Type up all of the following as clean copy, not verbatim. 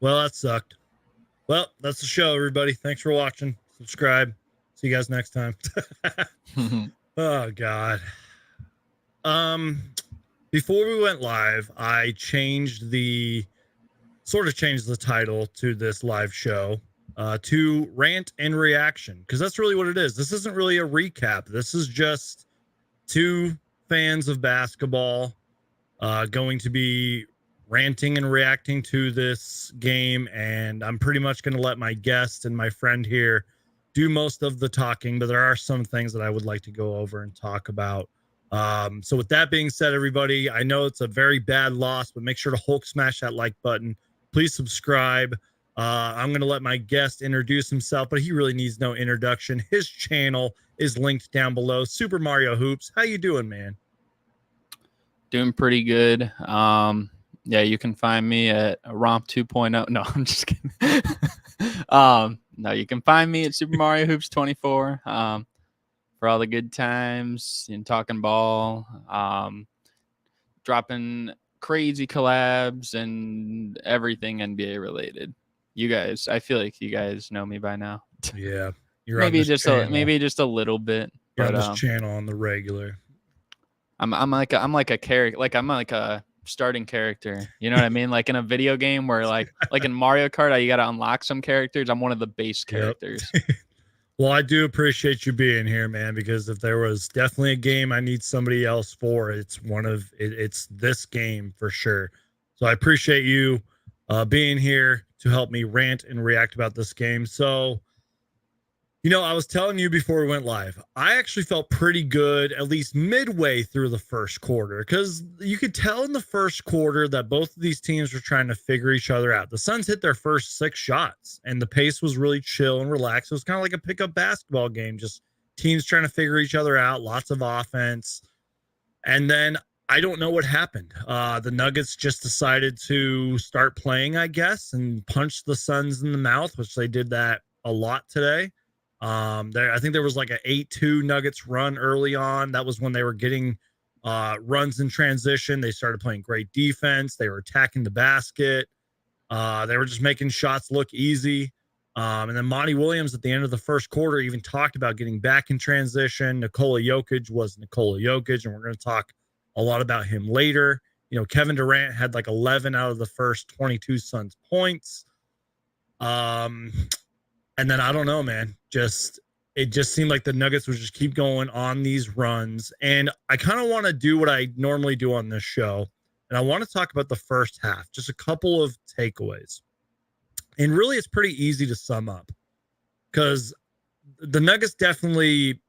Well, that sucked. Well, that's the show, everybody. Thanks for watching. Subscribe. See you guys next time. Oh God. Um, Before we went live, I changed the title to this live show to Rant and Reaction, because that's really what it is. This isn't really a recap. This is just two fans of basketball going to be ranting and reacting to this game, and I'm pretty much going to let my guest and my friend here do most of the talking, but there are some things that I would like to go over and talk about. So with that being said, everybody, I know it's a very bad loss, but make sure to Hulk smash that like button. Please subscribe. I'm going to let my guest introduce himself, but he really needs no introduction. His channel is linked down below. Super Mario Hoops. How you doing, man? Doing pretty good. Yeah, you can find me at Romp 2.0. No, I'm just kidding. No, you can find me at Super Mario Hoops 24 for all the good times and talking ball, dropping crazy collabs and everything NBA related. You guys, I feel like you guys know me by now. Yeah, you're maybe just a little bit. You're on this channel on the regular. I'm like a character, like I'm like a starting character. You know what I mean? Like in a video game where like in Mario Kart, you got to unlock some characters. I'm one of the base characters. Yep. Well, I do appreciate you being here, man, because if there was definitely a game I need somebody else for, it's this game for sure. So I appreciate you being here to help me rant and react about this game. So, I was telling you before we went live, I actually felt pretty good, at least midway through the first quarter, because you could tell in the first quarter that both of these teams were trying to figure each other out. The Suns hit their first 6 shots, and the pace was really chill and relaxed. It was kind of like a pickup basketball game, just teams trying to figure each other out, lots of offense. And then I don't know what happened. The Nuggets just decided to start playing, I guess, and punch the Suns in the mouth, which they did that a lot today. I think there was like an 8-2 Nuggets run early on. That was when they were getting runs in transition. They started playing great defense. They were attacking the basket. They were just making shots look easy. And then Monty Williams at the end of the first quarter even talked about getting back in transition. Nikola Jokic was Nikola Jokic, and we're going to talk a lot about him later. Kevin Durant had like 11 out of the first 22 Suns points. And then I don't know, man, it just seemed like the Nuggets would just keep going on these runs. And I kind of want to do what I normally do on this show. And I want to talk about the first half, just a couple of takeaways. And really, it's pretty easy to sum up because the Nuggets definitely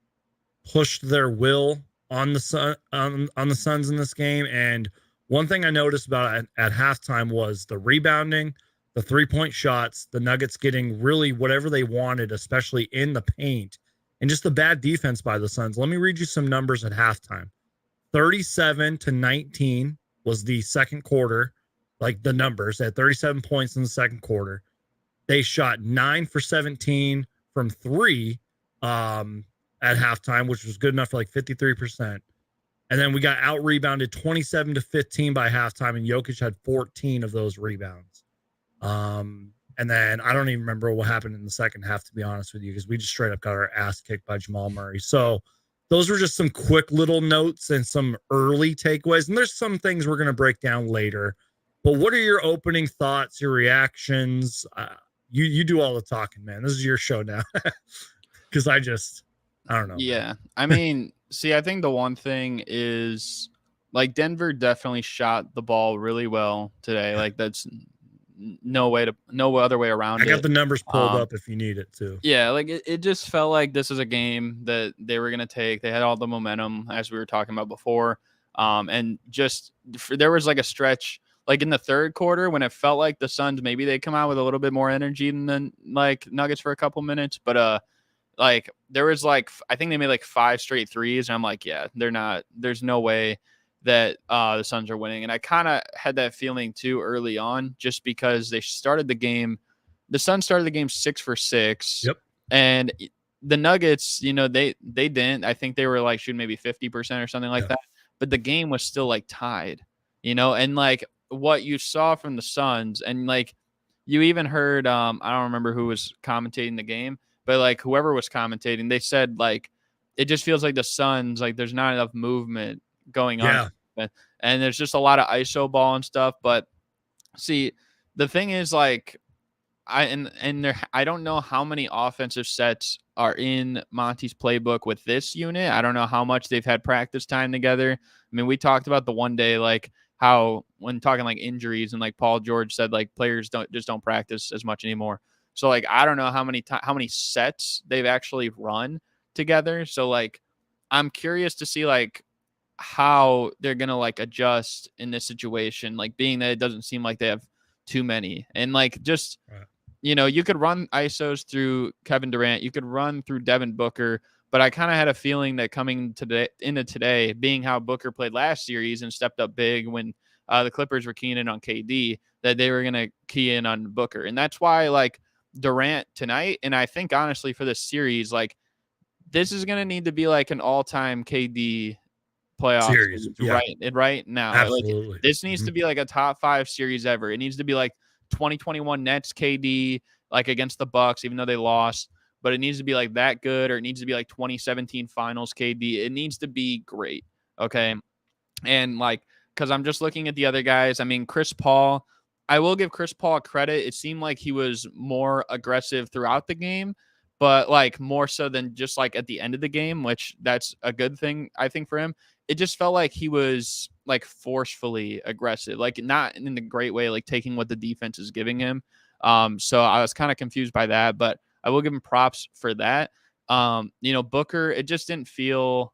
pushed their will on the Suns in this game. And one thing I noticed about at halftime was the rebounding, the 3-point shots, the Nuggets getting really whatever they wanted, especially in the paint, and just the bad defense by the Suns. Let me read you some numbers at halftime. 37-19 was the second quarter, like the numbers. They had 37 points in the second quarter. They shot 9 for 17 from 3 at halftime, which was good enough for like 53%. And then we got out-rebounded 27-15 by halftime, and Jokic had 14 of those rebounds. And then I don't even remember what happened in the second half, to be honest with you, because we just straight up got our ass kicked by Jamal Murray. So those were just some quick little notes and some early takeaways. And there's some things we're going to break down later. But what are your opening thoughts, your reactions? You do all the talking, man. This is your show now. Because I don't know. Yeah. I mean, see, I think the one thing is like Denver definitely shot the ball really well today. Like that's no other way around it. I got the numbers pulled up if you need it too. Yeah, like it just felt like this is a game that they were going to take. They had all the momentum, as we were talking about before. And just there was like a stretch like in the third quarter when it felt like the Suns, maybe they come out with a little bit more energy than like Nuggets for a couple minutes. But like there was like, I think they made like 5 straight threes. And I'm like, yeah, there's no way that the Suns are winning. And I kind of had that feeling too early on, just because the Suns started the game 6 for 6. Yep. And the Nuggets, they didn't. I think they were like shooting maybe 50% or something like that. But the game was still like tied, and like what you saw from the Suns, and like you even heard I don't remember who was commentating the game, but like whoever was commentating, they said like it just feels like the Suns, like there's not enough movement going on, Yeah. and there's just a lot of ISO ball and stuff. But see, the thing is like I don't know how many offensive sets are in Monty's playbook with this unit. I don't know how much they've had practice time together. I mean, we talked about the one day like how when talking like injuries and like Paul George said like players don't practice as much anymore. So like I don't know how many sets they've actually run together. So like I'm curious to see like how they're gonna like adjust in this situation, like being that it doesn't seem like they have too many and like just Right. you could run ISOs through Kevin Durant, you could run through Devin Booker, but I kind of had a feeling that coming into today, being how Booker played last series and stepped up big when the Clippers were keying in on KD, that they were gonna key in on Booker, and that's why like Durant tonight, and I think honestly for this series, like this is gonna need to be like an all-time KD playoff Series. series Yeah. right now. Like Absolutely. this needs to be like a top 5 series ever. It needs to be like 2021 Nets KD like against the Bucks, even though they lost. But it needs to be like that good, or it needs to be like 2017 Finals KD. It needs to be great. Okay. And like, because I'm just looking at the other guys. I mean, Chris Paul, I will give Chris Paul credit. It seemed like he was more aggressive throughout the game, but like more so than just like at the end of the game, which that's a good thing, I think, for him. It just felt like he was like forcefully aggressive, like not in the great way, like taking what the defense is giving him. So I was kind of confused by that, but I will give him props for that. Booker, it just didn't feel,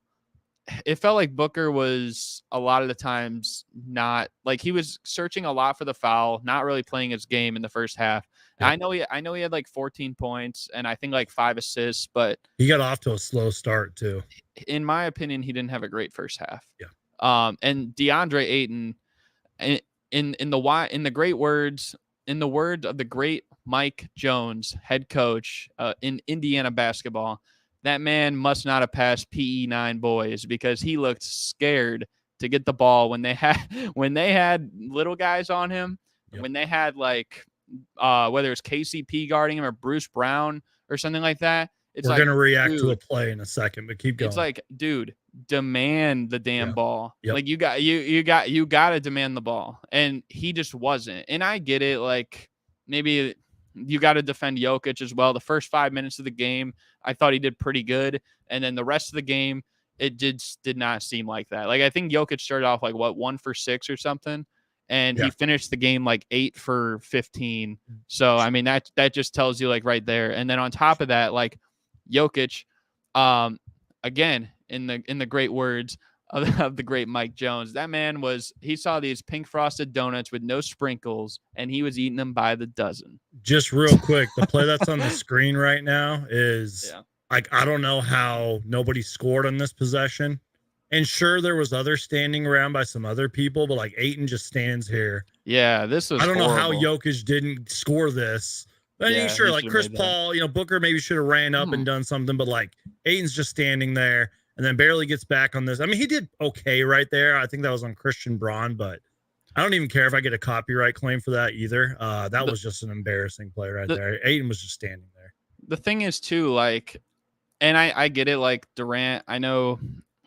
it felt like Booker was a lot of the times not like he was searching a lot for the foul, not really playing his game in the first half. Yep. I know he had like 14 points and I think like 5 assists, but He got off to a slow start too. in my opinion, he didn't have a great first half. Yeah. And Deandre Ayton, in the great words, in the words of the great Mike Jones, head coach in Indiana basketball, that man must not have passed PE9 boys because he looked scared to get the ball when they had little guys on him, Yep. when they had like whether it's KCP guarding him or Bruce Brown or something like that. It's We're like, gonna react dude, to a play in a second, but keep going. it's like, dude, demand the damn ball. Yep. Like you got to demand the ball, and he just wasn't. And I get it. Like maybe you got to defend Jokic as well. The first 5 minutes of the game, I thought he did pretty good, and then the rest of the game, it did not seem like that. Like I think Jokic started off like 1 for 6 or something, and he finished the game like 8 for 15. So I mean that just tells you like right there. And then on top of that, like Jokic, again, in the great words of the great Mike Jones, that man he saw these pink frosted donuts with no sprinkles and he was eating them by the dozen. Just real quick, the play that's on the screen right now is like, I don't know how nobody scored on this possession. And sure, there was others standing around by some other people, but like Ayton just stands here. Yeah, this was I don't horrible. know how Jokic didn't score this. I mean, sure, like Chris Paul, Booker maybe should have ran up and done something, but like Ayton's just standing there and then barely gets back on this. I mean, he did okay right there. I think that was on Christian Braun, but I don't even care if I get a copyright claim for that either. That was just an embarrassing play right there. Ayton was just standing there. The thing is too, like, and I get it, like Durant, I know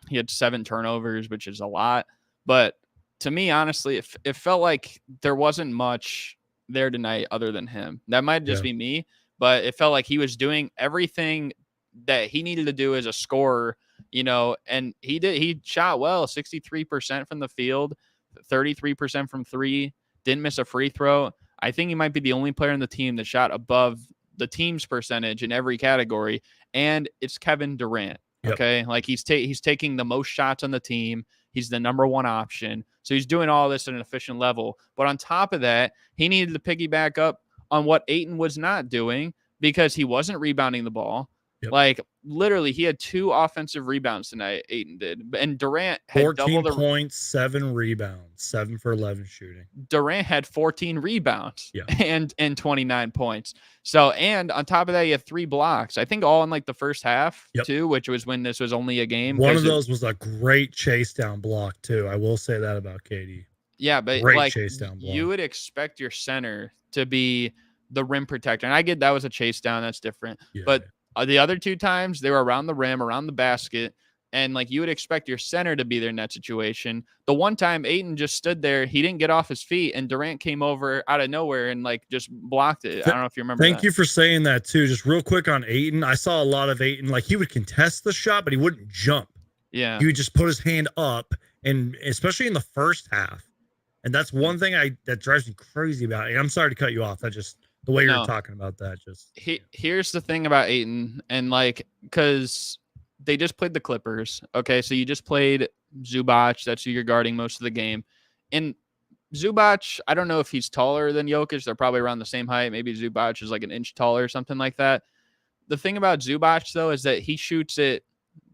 he had 7 turnovers, which is a lot, but to me, honestly, it felt like there wasn't much there tonight other than him. That might just be me, but it felt like he was doing everything that he needed to do as a scorer, and he shot well, 63% from the field, 33% from 3, didn't miss a free throw. I think he might be the only player on the team that shot above the team's percentage in every category, and it's Kevin Durant. Okay, like he's taking the most shots on the team. He's the number 1 option. So he's doing all this at an efficient level. But on top of that, he needed to piggyback up on what Ayton was not doing because he wasn't rebounding the ball. Like literally, he had 2 offensive rebounds tonight. Ayton did, and Durant had 14 points, 7 rebounds, 7 for 11 shooting. Durant had 14 rebounds and 29 points. So, and on top of that, he had 3 blocks. I think all in like the first half too, which was when this was only a game. One of those was a great chase down block too. I will say that about KD. Yeah, but great like chase down block. You would expect your center to be the rim protector. And I get that was a chase down. That's different. Yeah. But the other 2 times, they were around the rim, around the basket. And like you would expect your center to be there in that situation. The one time Ayton just stood there, he didn't get off his feet, and Durant came over out of nowhere and like just blocked it. I don't know if you remember. Thank you for saying that too. Just real quick on Ayton, I saw a lot of Ayton, like he would contest the shot, but he wouldn't jump. Yeah, he would just put his hand up, and especially in the first half. And that's one thing that drives me crazy about it. I'm sorry to cut you off. That just the way you're talking about that. Just here's the thing about Ayton, and like because they just played the Clippers. Okay, so you just played Zubac. That's who you're guarding most of the game. And Zubac, I don't know if he's taller than Jokic. They're probably around the same height. Maybe Zubac is like an inch taller or something like that. The thing about Zubac, though, is that he shoots it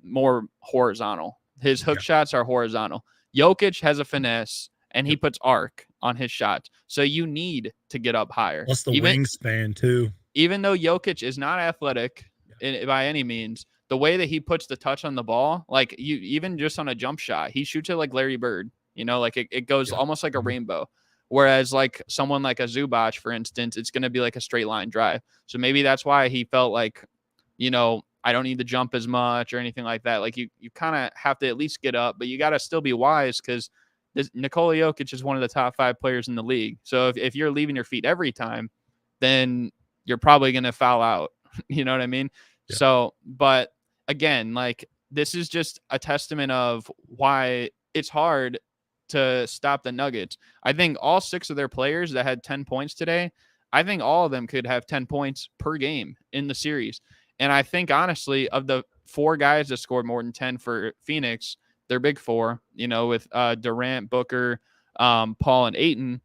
more horizontal. His hook shots are horizontal. Jokic has a finesse, and he puts arc on his shots. So you need to get up higher. Plus the wingspan, too. Even though Jokic is not athletic by any means, the way that he puts the touch on the ball, like you, even just on a jump shot, he shoots it like Larry Bird, like it goes almost like a rainbow. Whereas like someone like a Zubac, for instance, it's going to be like a straight line drive. So maybe that's why he felt like, I don't need to jump as much or anything like that. Like you kind of have to at least get up, but you got to still be wise because Nikola Jokic is one of the top 5 players in the league. So if you're leaving your feet every time, then you're probably going to foul out. You know what I mean? Yeah. So, but again, like this is just a testament of why it's hard to stop the Nuggets. I think all 6 of their players that had 10 points today, I think all of them could have 10 points per game in the series. And I think honestly, of the 4 guys that scored more than 10 for Phoenix, their big 4, with Durant, Booker, Paul, and Ayton,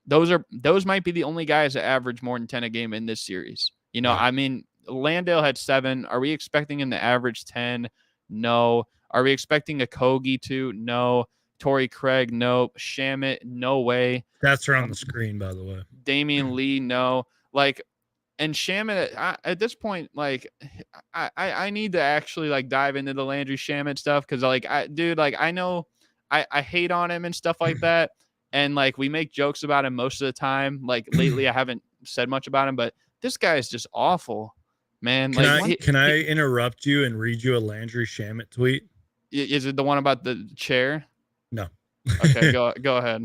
those might be the only guys that average more than 10 a game in this series. I mean, Landale had 7. Are we expecting him to average 10? No. Are we expecting a Kogi to? No. Torrey Craig? No. Shamet? No way. That's on the screen, by the way. Damian Lee? No. Like, and Shamet at this point, like, I need to actually like dive into the Landry Shamet stuff because, like, I know I hate on him and stuff like that, and like we make jokes about him most of the time. Like lately, I haven't said much about him, but this guy is just awful. Man, can I interrupt you and read you a Landry Shamet tweet? Is it the one about the chair? No. Okay, go ahead.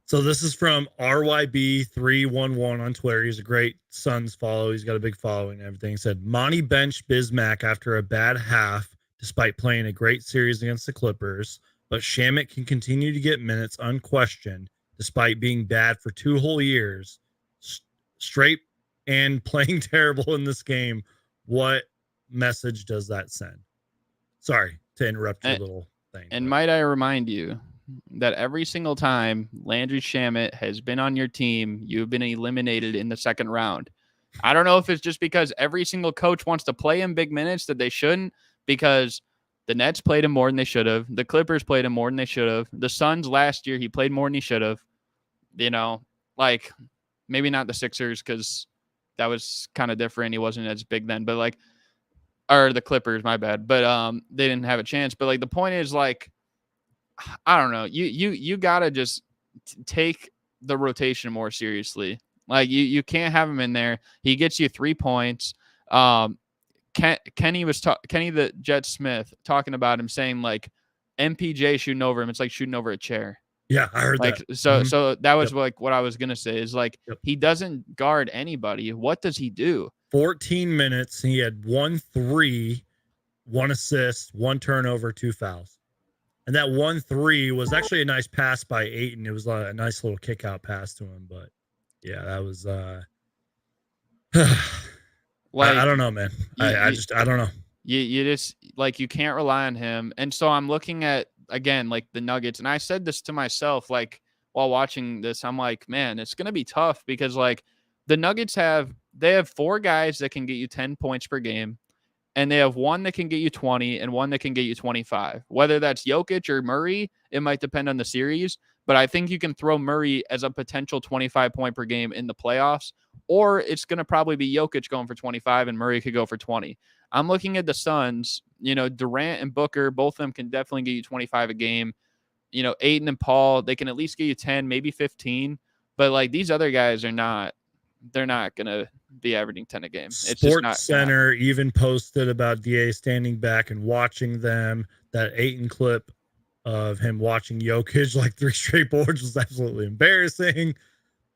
So this is from RYB311 on Twitter. He's a great Suns follow. He's got a big following and everything. He said, Monty benched Bismack after a bad half, despite playing a great series against the Clippers, but Shamet can continue to get minutes unquestioned, despite being bad for 2 whole years, straight and playing terrible in this game. What message does that send? Sorry to interrupt your little thing. And might I remind you that every single time Landry Shamet has been on your team, you've been eliminated in the second round. I don't know if it's just because every single coach wants to play him big minutes that they shouldn't, because the Nets played him more than they should have. The Clippers played him more than they should have. The Suns last year, he played more than he should have. Like maybe not the Sixers because that was kind of different. He wasn't as big then, but like, or the Clippers, my bad. But they didn't have a chance. But like the point is, like, I don't know. You gotta just take the rotation more seriously. Like you can't have him in there. He gets you 3 points. Kenny the Jet Smith talking about him saying like MPJ shooting over him. It's like shooting over a chair. Yeah, I heard that. So that was like what I was gonna say is like he doesn't guard anybody. What does he do? 14 minutes. He had 1 3, 1 assist, 1 turnover, 2 fouls. And that 1 3 was actually a nice pass by Ayton. It was a nice little kick out pass to him. But yeah, that was like, I don't know, man. I don't know. You just like you can't rely on him. And so I'm looking at again like the Nuggets, and I said this to myself like while watching this, I'm like, man, it's gonna be tough because like the Nuggets have 4 guys that can get you 10 points per game, and they have 1 that can get you 20 and 1 that can get you 25. Whether that's Jokic or Murray, it might depend on the series, but I think you can throw Murray as a potential 25 point per game in the playoffs, or it's going to probably be Jokic going for 25 and Murray could go for 20. I'm looking at the Suns, Durant and Booker, both of them can definitely get you 25 a game. Ayton and Paul, they can at least get you 10, maybe 15, but like these other guys are not they're not gonna be averaging 10 a game. It's just Sports not Center even posted about DA standing back and watching them. That Ayton clip of him watching Jokic like 3 straight boards was absolutely embarrassing.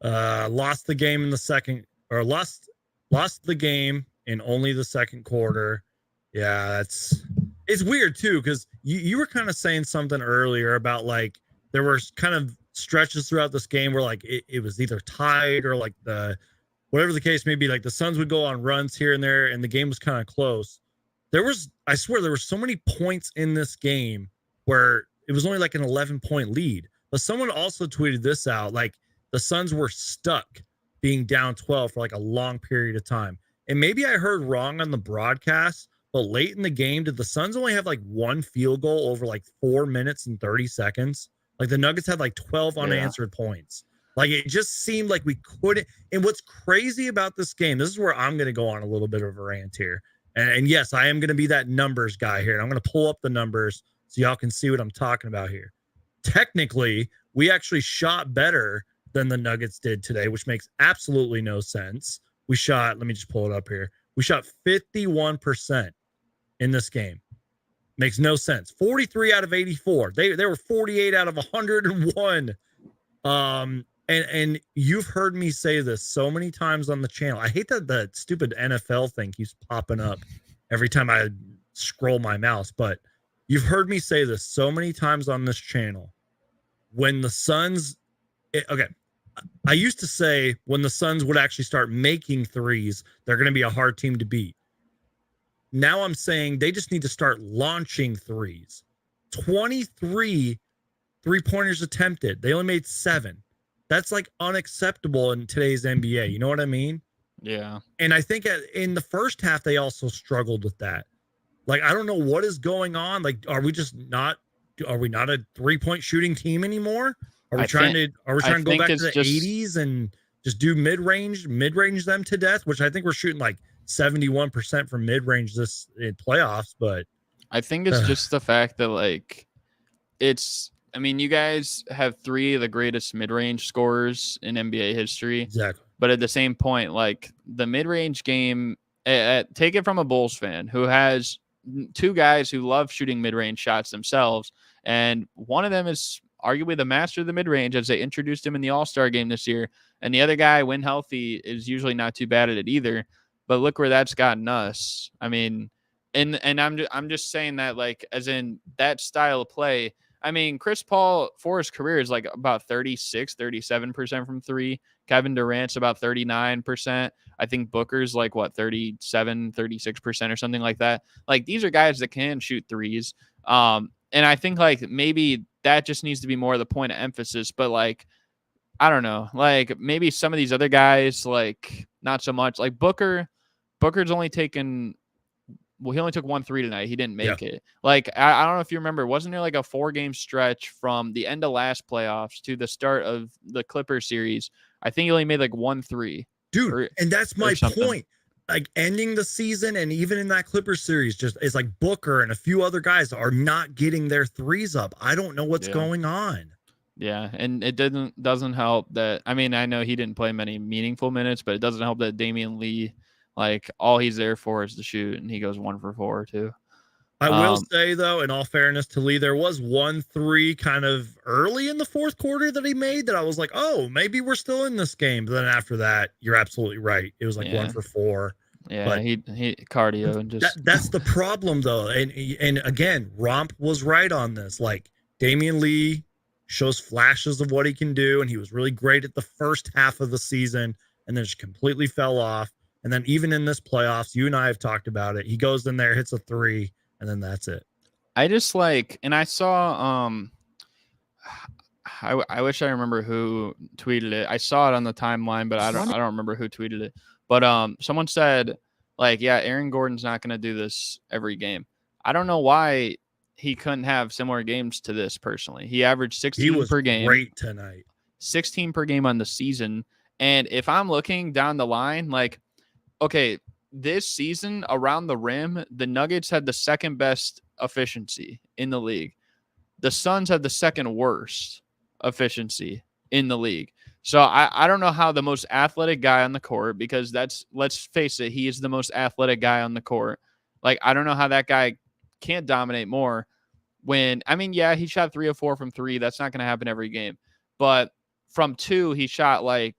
Lost the game in the second, or lost the game in only the second quarter. Yeah, it's weird too, because you were kind of saying something earlier about like there were kind of stretches throughout this game where like it was either tied or like whatever the case may be, like the Suns would go on runs here and there and the game was kind of close. I swear there were so many points in this game where it was only like an 11-point lead. But someone also tweeted this out, like the Suns were stuck being down 12 for like a long period of time. And maybe I heard wrong on the broadcast, but late in the game, did the Suns only have like 1 field goal over like 4 minutes and 30 seconds? Like the Nuggets had like 12 unanswered points. Like it just seemed like we couldn't. And what's crazy about this game, this is where I'm going to go on a little bit of a rant here. And yes, I am going to be that numbers guy here. And I'm going to pull up the numbers so y'all can see what I'm talking about here. Technically, we actually shot better than the Nuggets did today, which makes absolutely no sense. We shot, let me just pull it up here. We shot 51% in this game. Makes no sense. 43 out of 84. They were 48 out of 101. And you've heard me say this so many times on the channel. I hate that the stupid NFL thing keeps popping up every time I scroll my mouse, but you've heard me say this so many times on this channel. When the Suns, I used to say when the Suns would actually start making threes, they're going to be a hard team to beat. Now I'm saying they just need to start launching threes. 23 3-pointers attempted. They only made 7. That's like unacceptable in today's NBA. You know what I mean? Yeah. And I think in the first half, they also struggled with that. Like, I don't know what is going on. Like, are we not a 3-point shooting team anymore? Are we trying to go back to the 80s and just do mid-range them to death, which I think we're shooting like 71% from mid-range this in playoffs, but I think it's just the fact that like you guys have 3 of the greatest mid-range scorers in NBA history. Exactly. But at the same point, like the mid-range game, take it from a Bulls fan who has 2 guys who love shooting mid-range shots themselves, and one of them is arguably the master of the mid-range as they introduced him in the All-Star game this year, and the other guy, when healthy, is usually not too bad at it either. But look where that's gotten us. I mean, and I'm just saying that like as in that style of play. I mean, Chris Paul for his career is like about 37% from 3. Kevin Durant's about 39%. I think Booker's like 36% or something like that. Like these are guys that can shoot threes. And I think like maybe that just needs to be more of the point of emphasis, but like, I don't know, like maybe some of these other guys, like not so much. Like Booker's only taken, well, he only took 1 3 tonight. He didn't make it. Like, I don't know if you remember, wasn't there like a 4-game stretch from the end of last playoffs to the start of the Clippers series? I think he only made like 1 3. Dude, and that's my point. Like ending the season and even in that Clippers series, just it's like Booker and a few other guys are not getting their threes up. I don't know what's going on. Yeah, and it doesn't help that, I mean, I know he didn't play many meaningful minutes, but it doesn't help that Damian Lee, like all he's there for is to shoot, and he goes 1 for 4 too. I will say though, in all fairness to Lee, there was 1 3 kind of early in the fourth quarter that he made that I was like, oh, maybe we're still in this game. But then after that, you're absolutely right. It was like 1 for 4. Yeah, but he cardio and just that's the problem though. And again, Romp was right on this. Like Damian Lee shows flashes of what he can do, and he was really great at the first half of the season, and then just completely fell off. And then even in this playoffs, you and I have talked about it. He goes in there, hits a 3. And then that's it. I just like, and I saw, I wish I remember who tweeted it. I saw it on the timeline, but I don't remember who tweeted it. But someone said like, yeah, Aaron Gordon's not going to do this every game. I don't know why he couldn't have similar games to this personally. He averaged 16 per game. Great tonight. 16 per game on the season. And if I'm looking down the line, like, okay, this season around the rim, the Nuggets had the second best efficiency in the league. The Suns had the second worst efficiency in the league. So I don't know how the most athletic guy on the court, because let's face it, he is the most athletic guy on the court. Like, I don't know how that guy can't dominate more when, I mean, yeah, he shot 3 of 4 from 3. That's not going to happen every game. But from 2, he shot like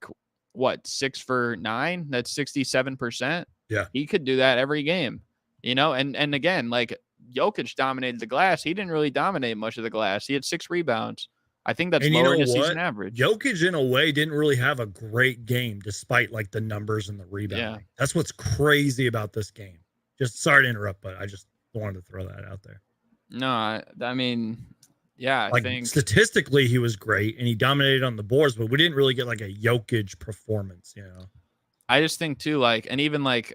what, 6 for 9? That's 67%. Yeah. He could do that every game. And again, like, Jokic dominated the glass. He didn't really dominate much of the glass. He had 6 rebounds. I think that's lower than the season average. Jokic, in a way, didn't really have a great game despite like the numbers and the rebounding. Yeah. That's what's crazy about this game. Just sorry to interrupt, but I just wanted to throw that out there. No, I mean, yeah, I think statistically he was great and he dominated on the boards, but we didn't really get like a Jokic performance, I just think too, like, and even like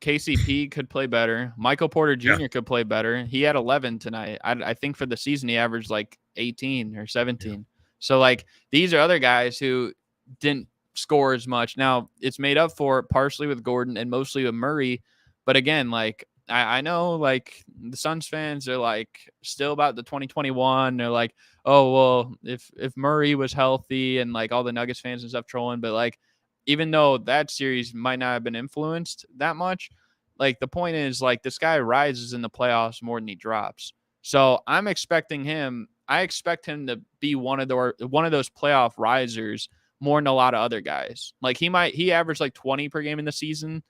KCP could play better. Michael Porter Jr. could play better. He had 11 tonight. I think for the season he averaged like 18 or 17. Yeah. So like, these are other guys who didn't score as much. Now it's made up for partially with Gordon and mostly with Murray. But again, like, I know like the Suns fans are like still about the 2021. They're like, oh, well, if Murray was healthy, and like all the Nuggets fans and stuff trolling, but like, even though that series might not have been influenced that much, like, the point is, like, this guy rises in the playoffs more than he drops. So I expect him to be one of those playoff risers more than a lot of other guys. Like, he averaged like 20 per game in the season.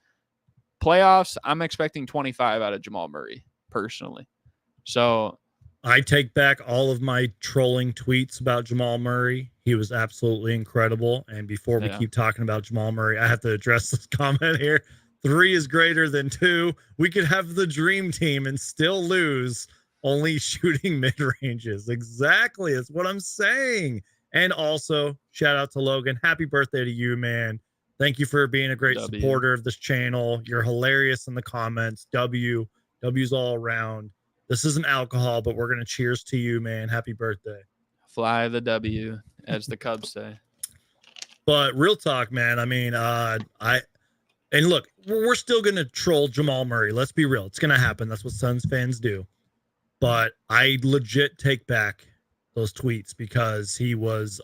Playoffs, I'm expecting 25 out of Jamal Murray personally. So I take back all of my trolling tweets about Jamal Murray. He was absolutely incredible. And before we keep talking about Jamal Murray, I have to address this comment here. 3 is greater than 2. We could have the dream team and still lose, only shooting mid-ranges. Exactly. That's what I'm saying. And also, shout out to Logan. Happy birthday to you, man. Thank you for being a great supporter of this channel. You're hilarious in the comments. W's all around. This isn't alcohol, but we're going to cheers to you, man. Happy birthday. Fly the W, as the Cubs say. But real talk, man. I mean, and look, we're still going to troll Jamal Murray. Let's be real. It's going to happen. That's what Suns fans do. But I legit take back those tweets because he was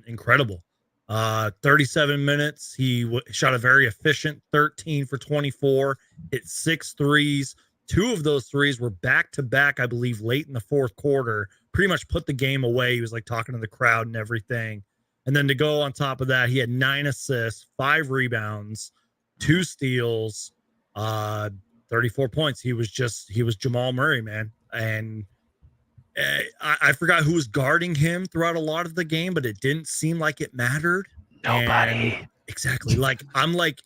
incredible. 37 minutes. He shot a very efficient 13 for 24, hit 6 threes. 2 of those threes were back-to-back, I believe, late in the fourth quarter. Pretty much put the game away. He was like talking to the crowd and everything. And then to go on top of that, he had 9 assists, 5 rebounds, 2 steals, 34 points. He was Jamal Murray, man. And I forgot who was guarding him throughout a lot of the game, but it didn't seem like it mattered. Nobody. And exactly. Like, I'm like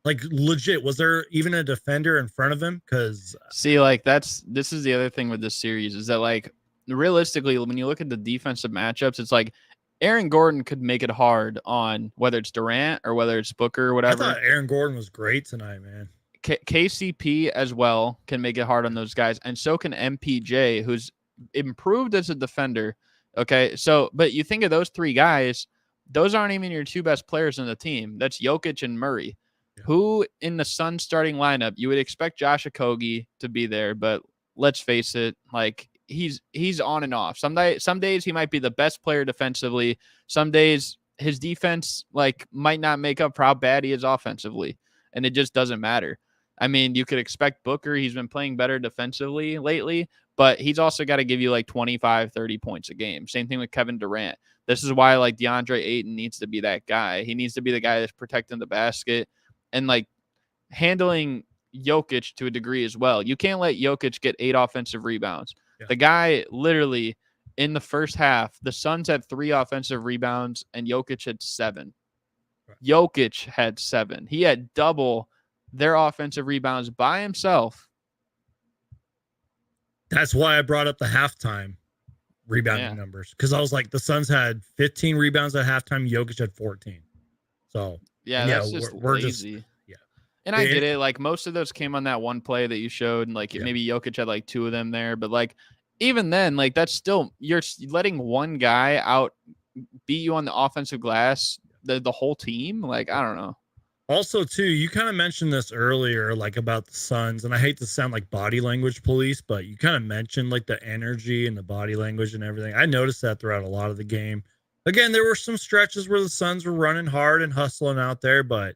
legit, was there even a defender in front of him? Because see, like, this is the other thing with this series, is that, like, realistically, when you look at the defensive matchups, it's like Aaron Gordon could make it hard on whether it's Durant or whether it's Booker or whatever. I thought Aaron Gordon was great tonight, man. KCP as well can make it hard on those guys, and so can MPJ, who's improved as a defender. Okay, so but you think of those 3 guys, those aren't even your 2 best players in the team. That's Jokic and Murray. Who in the Suns starting lineup, you would expect Josh Okogie to be there, but let's face it, like, he's on and off. Some days he might be the best player defensively. Some days his defense like might not make up for how bad he is offensively, and it just doesn't matter. I mean, you could expect Booker. He's been playing better defensively lately, but he's also got to give you like 25, 30 points a game. Same thing with Kevin Durant. This is why like DeAndre Ayton needs to be that guy. He needs to be the guy that's protecting the basket and like handling Jokic to a degree as well. You can't let Jokic get 8 offensive rebounds. Yeah. The guy literally in the first half, the Suns had 3 offensive rebounds and Jokic had 7. Right. Jokic had 7. He had double their offensive rebounds by himself. That's why I brought up the halftime rebounding numbers, because I was like, the Suns had 15 rebounds at halftime. Jokic had 14. So that's just we're lazy. And I get it. Like, most of those came on that one play that you showed, and like maybe Jokic had like 2 of them there, but like even then, like that's still, you're letting one guy out beat you on the offensive glass, the whole team. Like, I don't know. Also, too, you kind of mentioned this earlier, like about the Suns, and I hate to sound like body language police, but you kind of mentioned like the energy and the body language and everything. I noticed that throughout a lot of the game. again, there were some stretches where the Suns were running hard and hustling out there, but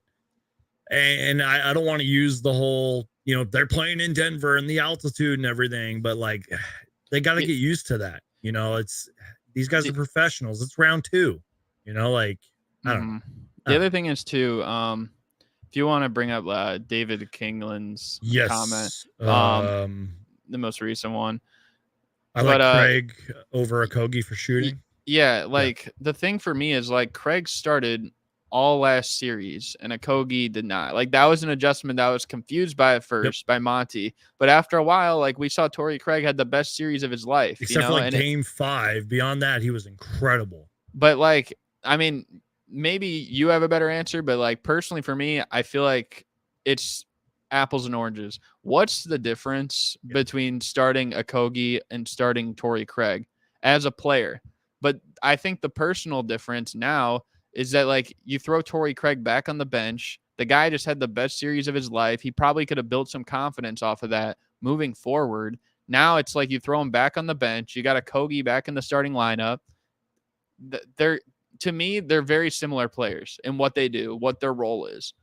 and I don't want to use the whole, they're playing in Denver and the altitude and everything, but like they got to get used to that. It's these guys are professionals. It's round 2. Like I don't know. The other thing is too, if you want to bring up David Kingland's comment, the most recent one. I like Craig over Okogie for shooting. Yeah, the thing for me is like Craig started all last series and Okogie did not. Like that was an adjustment that I was confused by at first by Monty, but after a while, like we saw Torrey Craig had the best series of his life, except for like game 5. Beyond that, he was incredible. But like, I mean, maybe you have a better answer, but like personally for me, I feel like it's apples and oranges. What's the difference between starting Okogie and starting Torrey Craig as a player? But I think the personal difference now is that like you throw Torrey Craig back on the bench. The guy just had the best series of his life. He probably could have built some confidence off of that moving forward. Now it's like you throw him back on the bench. You got Okogie back in the starting lineup. To me, they're very similar players in what they do, what their role is.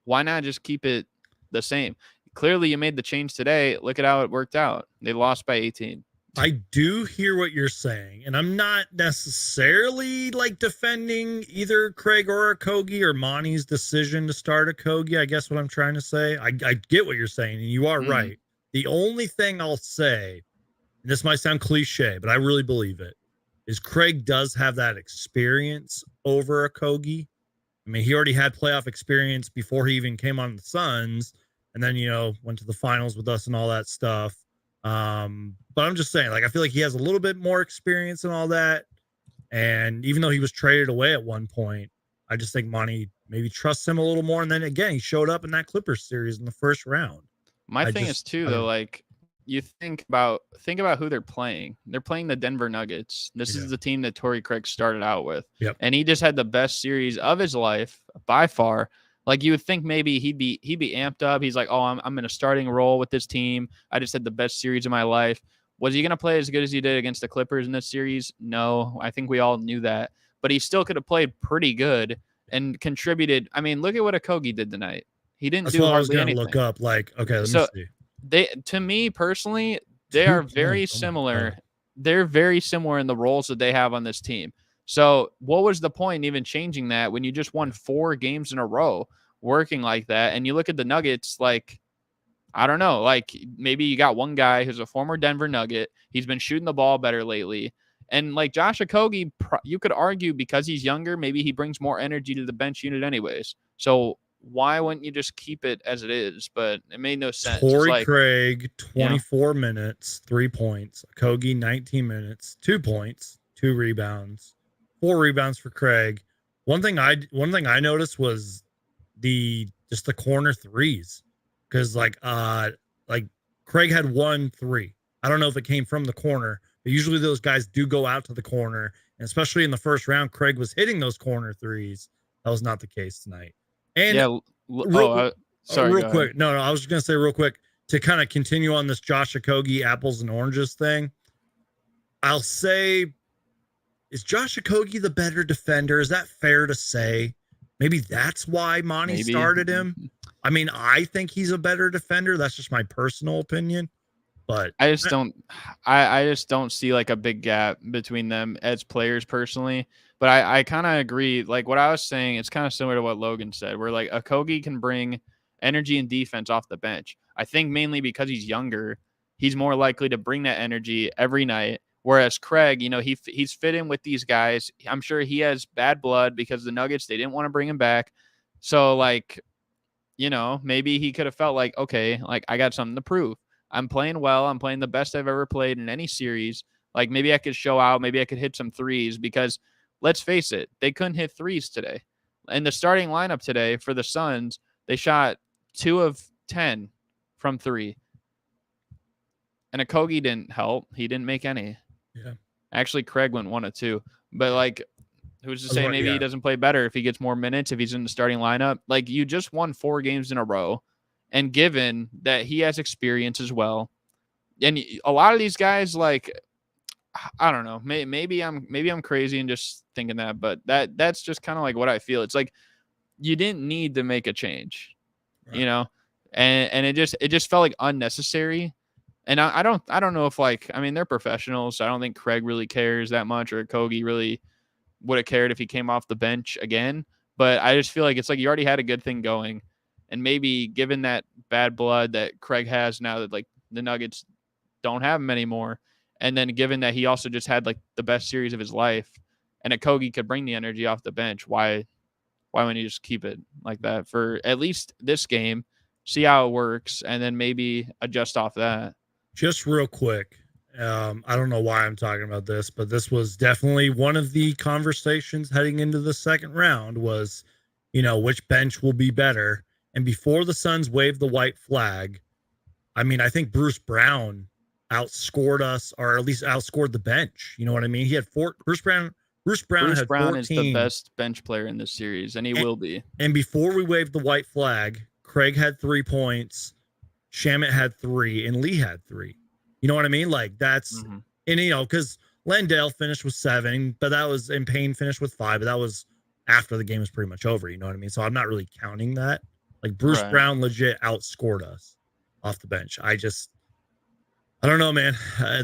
Why not just keep it the same? Clearly, you made the change today. Look at how it worked out. They lost by 18. I do hear what you're saying, and I'm not necessarily like defending either Craig or Okogie or Monty's decision to start Okogie. I guess what I'm trying to say. I get what you're saying, and you are right. The only thing I'll say, and this might sound cliche, but I really believe it, is Craig does have that experience over Okogie. I mean, he already had playoff experience before he even came on the Suns, and then, went to the finals with us and all that stuff. But I'm just saying, like, I feel like he has a little bit more experience and all that. And even though he was traded away at one point, I just think Monty maybe trusts him a little more. And then again, he showed up in that Clippers series in the first round. My thing is too, though, like you think about who they're playing. They're playing the Denver Nuggets. This is the team that Torrey Craig started out with. Yep. And he just had the best series of his life by far. Like you would think maybe he'd be amped up. He's like, oh, I'm in a starting role with this team. I just had the best series of my life. Was he going to play as good as he did against the Clippers in this series? No, I think we all knew that. But he still could have played pretty good and contributed. I mean, look at what Okogie did tonight. He didn't do hardly anything. Look up. Like, okay, let me see. To me personally, they are very similar. They're very similar in the roles that they have on this team. So what was the point in even changing that when you just won 4 games in a row working like that? And you look at the Nuggets, like, I don't know, like maybe you got one guy who's a former Denver Nugget. He's been shooting the ball better lately. And like Josh Okogie, you could argue because he's younger, maybe he brings more energy to the bench unit anyways. So why wouldn't you just keep it as it is? But it made no sense. Torrey Craig, 24 minutes, 3 points. Okogie, 19 minutes, 2 points, 2 rebounds, 4 rebounds for Craig. One thing I noticed was the corner threes, because like Craig had 1 3. I don't know if it came from the corner, but usually those guys do go out to the corner, and especially in the first round, Craig was hitting those corner threes. That was not the case tonight. And real quick. No, I was just gonna say real quick to kind of continue on this Josh Okogie apples and oranges thing. I'll say, is Josh Okogie the better defender? Is that fair to say? Maybe that's why Monty started him. I mean, I think he's a better defender. That's just my personal opinion. But I just don't see like a big gap between them as players personally. But I kind of agree. Like what I was saying, it's kind of similar to what Logan said, where like Okogie can bring energy and defense off the bench. I think mainly because he's younger, he's more likely to bring that energy every night. Whereas Craig, he's fit in with these guys. I'm sure he has bad blood because the Nuggets, they didn't want to bring him back. So like, maybe he could have felt like, okay, like I got something to prove. I'm playing well. I'm playing the best I've ever played in any series. Like maybe I could show out. Maybe I could hit some threes because let's face it, they couldn't hit threes today. In the starting lineup today for the Suns, they shot 2 of 10 from 3. And Okogie didn't help. He didn't make any. Yeah. Actually, Craig went 1 of 2. But like, who's to say maybe he doesn't play better if he gets more minutes, if he's in the starting lineup? Like you just won 4 games in a row. And given that he has experience as well, and a lot of these guys, like, I don't know, maybe I'm crazy and just thinking that, but that's just kind of like what I feel. It's like you didn't need to make a change, Right. you know, and it just felt like unnecessary. And I don't know if like, I mean, they're professionals. So I don't think Craig really cares that much, or Kogi really would have cared if he came off the bench again. But I just feel like it's like you already had a good thing going. And maybe given that bad blood that Craig has now that like the Nuggets don't have him anymore, and then given that he also just had like the best series of his life, and a Kogi could bring the energy off the bench, why wouldn't you just keep it like that for at least this game, see how it works, and then maybe adjust off that? Just real quick, I don't know why I'm talking about this, but this was definitely one of the conversations heading into the second round was, which bench will be better. And before the Suns waved the white flag, I mean, I think Bruce Brown outscored us, or at least outscored the bench. You know what I mean? He had Bruce Brown had Is the 14. best bench player in this series, and he will be. And before we waved the white flag, Craig had 3 points, Shamet had 3, and Lee had 3. You know what I mean? Like that's, and because Landale finished with 7, but that was, and Payne finished with 5, but that was after the game was pretty much over. You know what I mean? So I'm not really counting that. Like Bruce Brown legit outscored us off the bench. I don't know, man.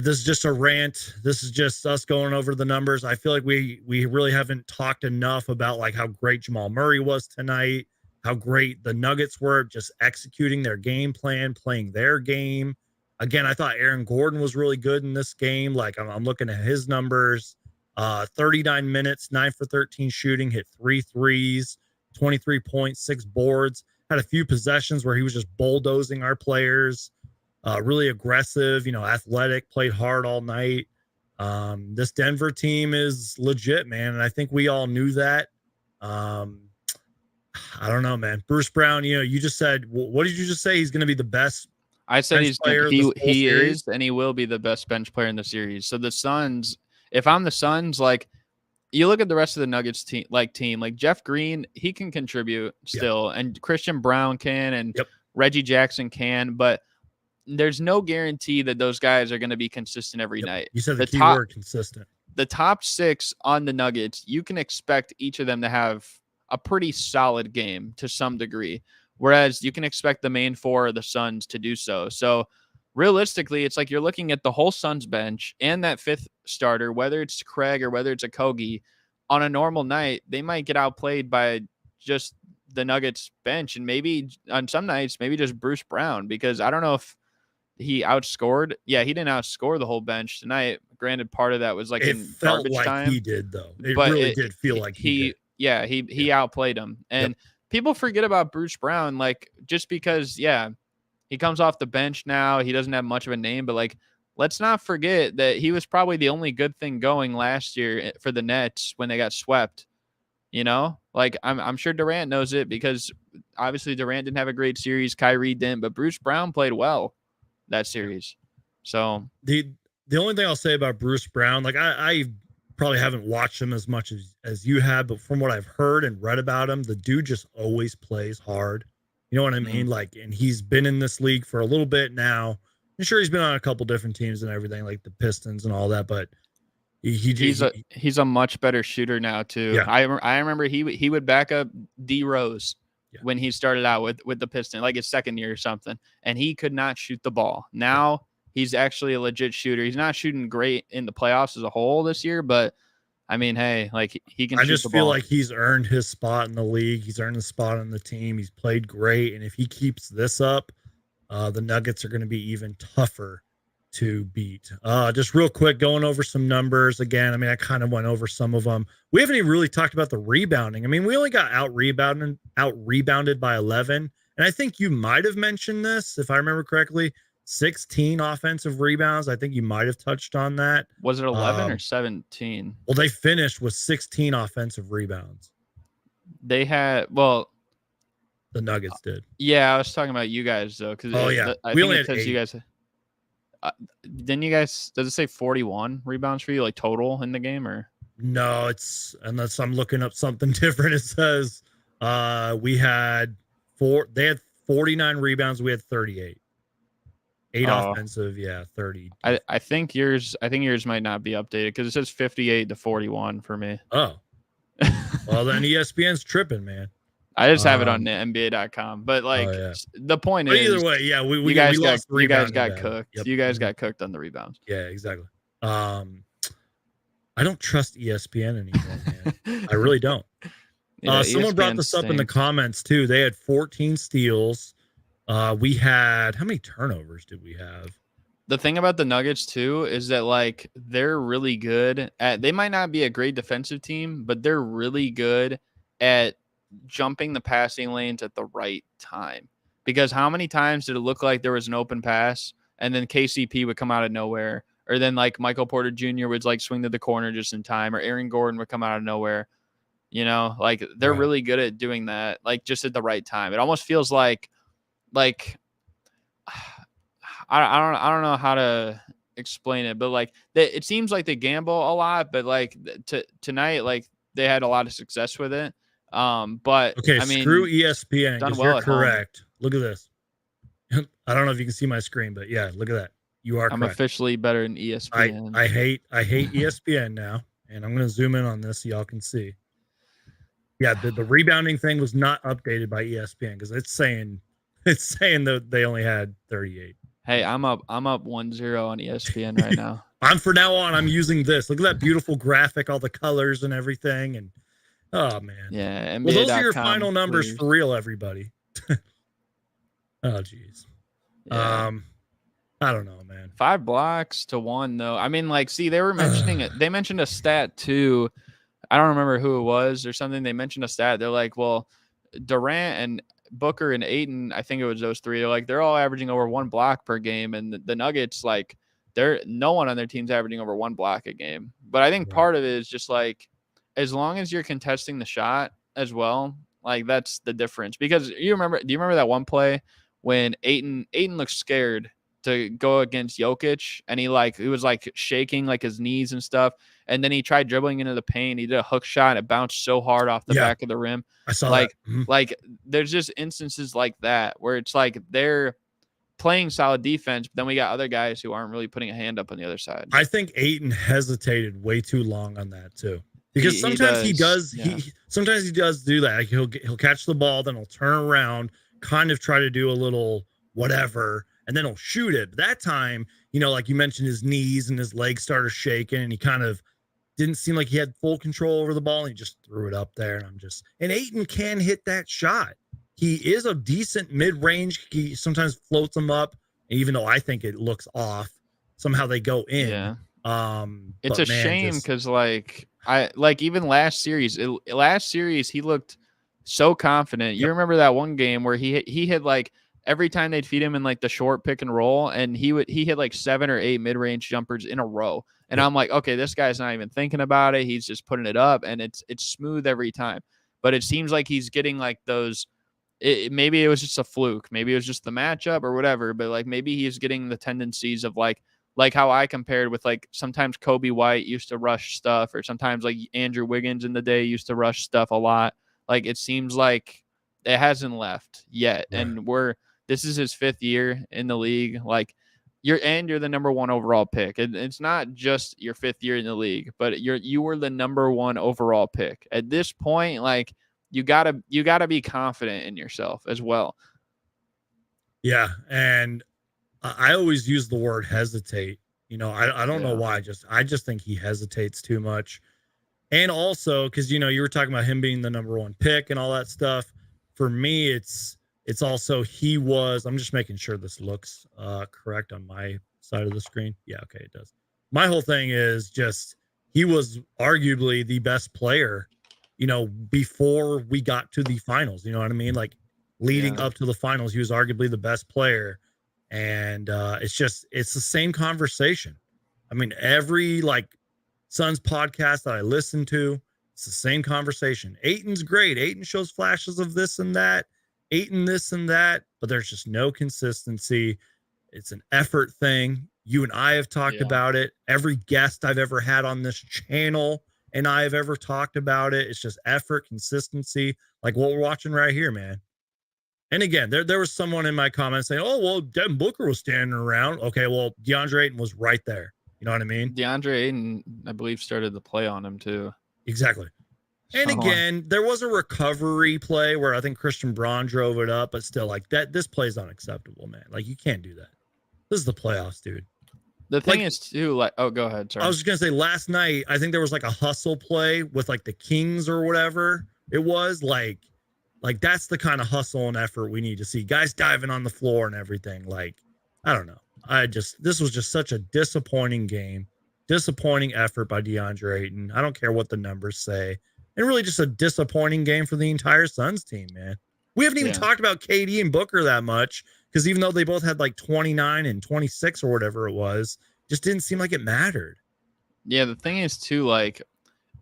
This is just a rant. This is just us going over the numbers. I feel like we really haven't talked enough about like how great Jamal Murray was tonight, how great the Nuggets were just executing their game plan, playing their game. Again, I thought Aaron Gordon was really good in this game. Like I'm looking at his numbers. 39 minutes, 9 for 13 shooting, hit 3 threes, 23 points, 6 boards. Had a few possessions where he was just bulldozing our players. Really aggressive, athletic, played hard all night. This Denver team is legit, man. And I think we all knew that. I don't know, man. Bruce Brown, you just said, what did you just say? He's going to be the best. I said he series? is, and he will be the best bench player in the series. So the Suns, if I'm the Suns, like you look at the rest of the Nuggets team, like Jeff Green, he can contribute still, and Christian Brown can, and Reggie Jackson can, but there's no guarantee that those guys are going to be consistent every night. You said the key word, consistent. The top 6 on the Nuggets, you can expect each of them to have a pretty solid game to some degree, whereas you can expect the main 4 of the Suns to do so. So realistically, it's like you're looking at the whole Suns bench and that 5th starter, whether it's Craig or whether it's a Kogi. On a normal night, they might get outplayed by just the Nuggets bench, and maybe on some nights, maybe just Bruce Brown, because I don't know if he outscored. Yeah, he didn't outscore the whole bench tonight. Granted, part of that was like in garbage time. He did though. It really did feel like he did. Yeah, he outplayed him. And people forget about Bruce Brown, like just because, he comes off the bench now. He doesn't have much of a name, but like, let's not forget that he was probably the only good thing going last year for the Nets when they got swept. Like I'm sure Durant knows it, because obviously Durant didn't have a great series. Kyrie didn't, but Bruce Brown played well that series. So the only thing I'll say about Bruce Brown, like I probably haven't watched him as much as you have, but from what I've heard and read about him, the dude just always plays hard. You know what I mean? Like, and he's been in this league for a little bit now. I'm sure he's been on a couple different teams and everything, like the Pistons and all that, but he's a much better shooter now too. Yeah. I remember he would back up D Rose when he started out with the Pistons, like his second year or something, and he could not shoot the ball. Now he's actually a legit shooter. He's not shooting great in the playoffs as a whole this year, but I mean, hey, like he can. I just feel like he's earned his spot in the league. He's earned a spot on the team. He's played great, and if he keeps this up, the Nuggets are going to be even tougher to beat. Just real quick, going over some numbers again. I mean, I kind of went over some of them. We haven't even really talked about the rebounding. I mean, we only got out rebounded by 11, and I think you might have mentioned this, if I remember correctly. 16 offensive rebounds. I think you might have touched on that. Was it 11 or 17? Well, they finished with 16 offensive rebounds. They had, the Nuggets did. Yeah, I was talking about you guys though, because we only had 8. You guys. Didn't you guys? Does it say 41 rebounds for you, like total in the game, or? No, it's, unless I'm looking up something different. It says we had 4. They had 49 rebounds. We had 38. 8 Oh, offensive, yeah, 30 I think yours might not be updated because it says 58-41 for me. Oh, well then ESPN's tripping, man. I just have it on Um, NBA.com. But oh like yeah. the point But either is way, yeah, you we guys got lost the rebounding battle. cooked. Yep. You guys Mhm. got cooked on the rebounds. Yeah, exactly. I don't trust ESPN anymore, man. I really don't. Yeah, Someone brought ESPN this up in the stinks. comments too. They had 14 steals. We had how many turnovers did we have? The thing about the Nuggets too is that like they're really good at they might not be a great defensive team, but they're really good at jumping the passing lanes at the right time. Because how many times did it look like there was an open pass and then KCP would come out of nowhere, or then like Michael Porter Jr. would like swing to the corner just in time, or Aaron Gordon would come out of nowhere. You know, like they're Right. really good at doing that, like just at the right time. It almost feels like I don't know how to explain it, but like it seems like they gamble a lot, but like tonight, like they had a lot of success with it. But Okay, I screw mean, ESPN done because you're well at home. correct. Look at this. I don't know if you can see my screen, but yeah, look at that. You are I'm correct. officially better than ESPN. I hate ESPN now, and I'm going to zoom in on this so y'all can see. Yeah, the rebounding thing was not updated by ESPN because it's saying that they only had 38. Hey, I'm up 1-0 on ESPN right now. I'm from now on. I'm using this. Look at that beautiful graphic, all the colors and everything, and oh man. Yeah, Well, those are your NBA.com. final numbers Please. for real, everybody. Oh geez. Yeah. I don't know, man. 5 blocks to 1 though. I mean, like, see, they were mentioning it. They mentioned a stat too. I don't remember who it was or something. They mentioned a stat. They're like, well, Durant and Booker and Ayton, I think it was those three. They're like, they're all averaging over 1 block per game, and the Nuggets, like, they're no one on their team's averaging over 1 block a game. But I think Right. part of it is just like, as long as you're contesting the shot as well, like that's the difference. Because do you remember that one play when Ayton looked scared to go against Jokic, and he was like shaking like his knees and stuff, and then he tried dribbling into the paint. He did a hook shot, and it bounced so hard off the back of the rim. I saw like that. Mm-hmm. like there's just instances like that where it's like they're playing solid defense, but then we got other guys who aren't really putting a hand up on the other side. I think Ayton hesitated way too long on that too. Because He sometimes he does yeah. sometimes he does do that. Like he'll catch the ball, then he'll turn around, kind of try to do a little whatever, and then he'll shoot it. But that time, like you mentioned, his knees and his legs started shaking, and he kind of didn't seem like he had full control over the ball, and he just threw it up there. And Ayton can hit that shot. He is a decent mid-range. He sometimes floats them up, even though I think it looks off. Somehow they go in. Yeah. It's But a shame because even last series he looked so confident. You remember that one game where he hit like every time they'd feed him in like the short pick and roll, and he hit like 7 or 8 mid-range jumpers in a row. And I'm like, okay, this guy's not even thinking about it. He's just putting it up, and it's smooth every time. But it seems like he's getting like those. Maybe it was just a fluke. Maybe it was just the matchup or whatever. But like maybe he's getting the tendencies of like how I compared with like sometimes Kobe White used to rush stuff, or sometimes like Andrew Wiggins in the day used to rush stuff a lot. Like it seems like it hasn't left yet, Right. and this is his 5th year in the league. Like you're the number 1 overall pick. It's not just your 5th year in the league, but you were the number 1 overall pick. At this point, like you gotta be confident in yourself as well. Yeah, and I always use the word hesitate. I don't know why. I just think he hesitates too much. And also because you were talking about him being the number 1 pick and all that stuff. For me, it's also I'm just making sure this looks correct on my side of the screen. Yeah, okay, it does. My whole thing is just he was arguably the best player, before we got to the finals. You know what I mean? Like leading up to the finals, he was arguably the best player. And it's the same conversation. I mean, every Suns podcast that I listen to, it's the same conversation. Ayton's great. Ayton shows flashes of this and that. Ayton this and that, but there's just no consistency. It's an effort thing. You and I have talked about it. Every guest I've ever had on this channel and I have ever talked about it. It's just effort, consistency, like what we're watching right here, man. And again, there was someone in my comments saying, "Oh, well, Devin Booker was standing around." Okay, well, DeAndre Ayton was right there. You know what I mean? DeAndre Ayton, I believe, started the play on him too. Exactly. And again, there was a recovery play where I think Christian Braun drove it up, but still, like that, this play is unacceptable, man. Like you can't do that. This is the playoffs, dude. The thing is too, like, oh, go ahead. Sorry. I was just gonna say last night, I think there was like a hustle play with like the Kings or whatever it was. Like that's the kind of hustle and effort we need to see. Guys diving on the floor and everything. Like, I don't know. This was just such a disappointing game. Disappointing effort by DeAndre Ayton. I don't care what the numbers say. And really just a disappointing game for the entire Suns team, man. We haven't even talked about KD and Booker that much because even though they both had like 29 and 26 or whatever it was, just didn't seem like it mattered. Yeah, the thing is too, like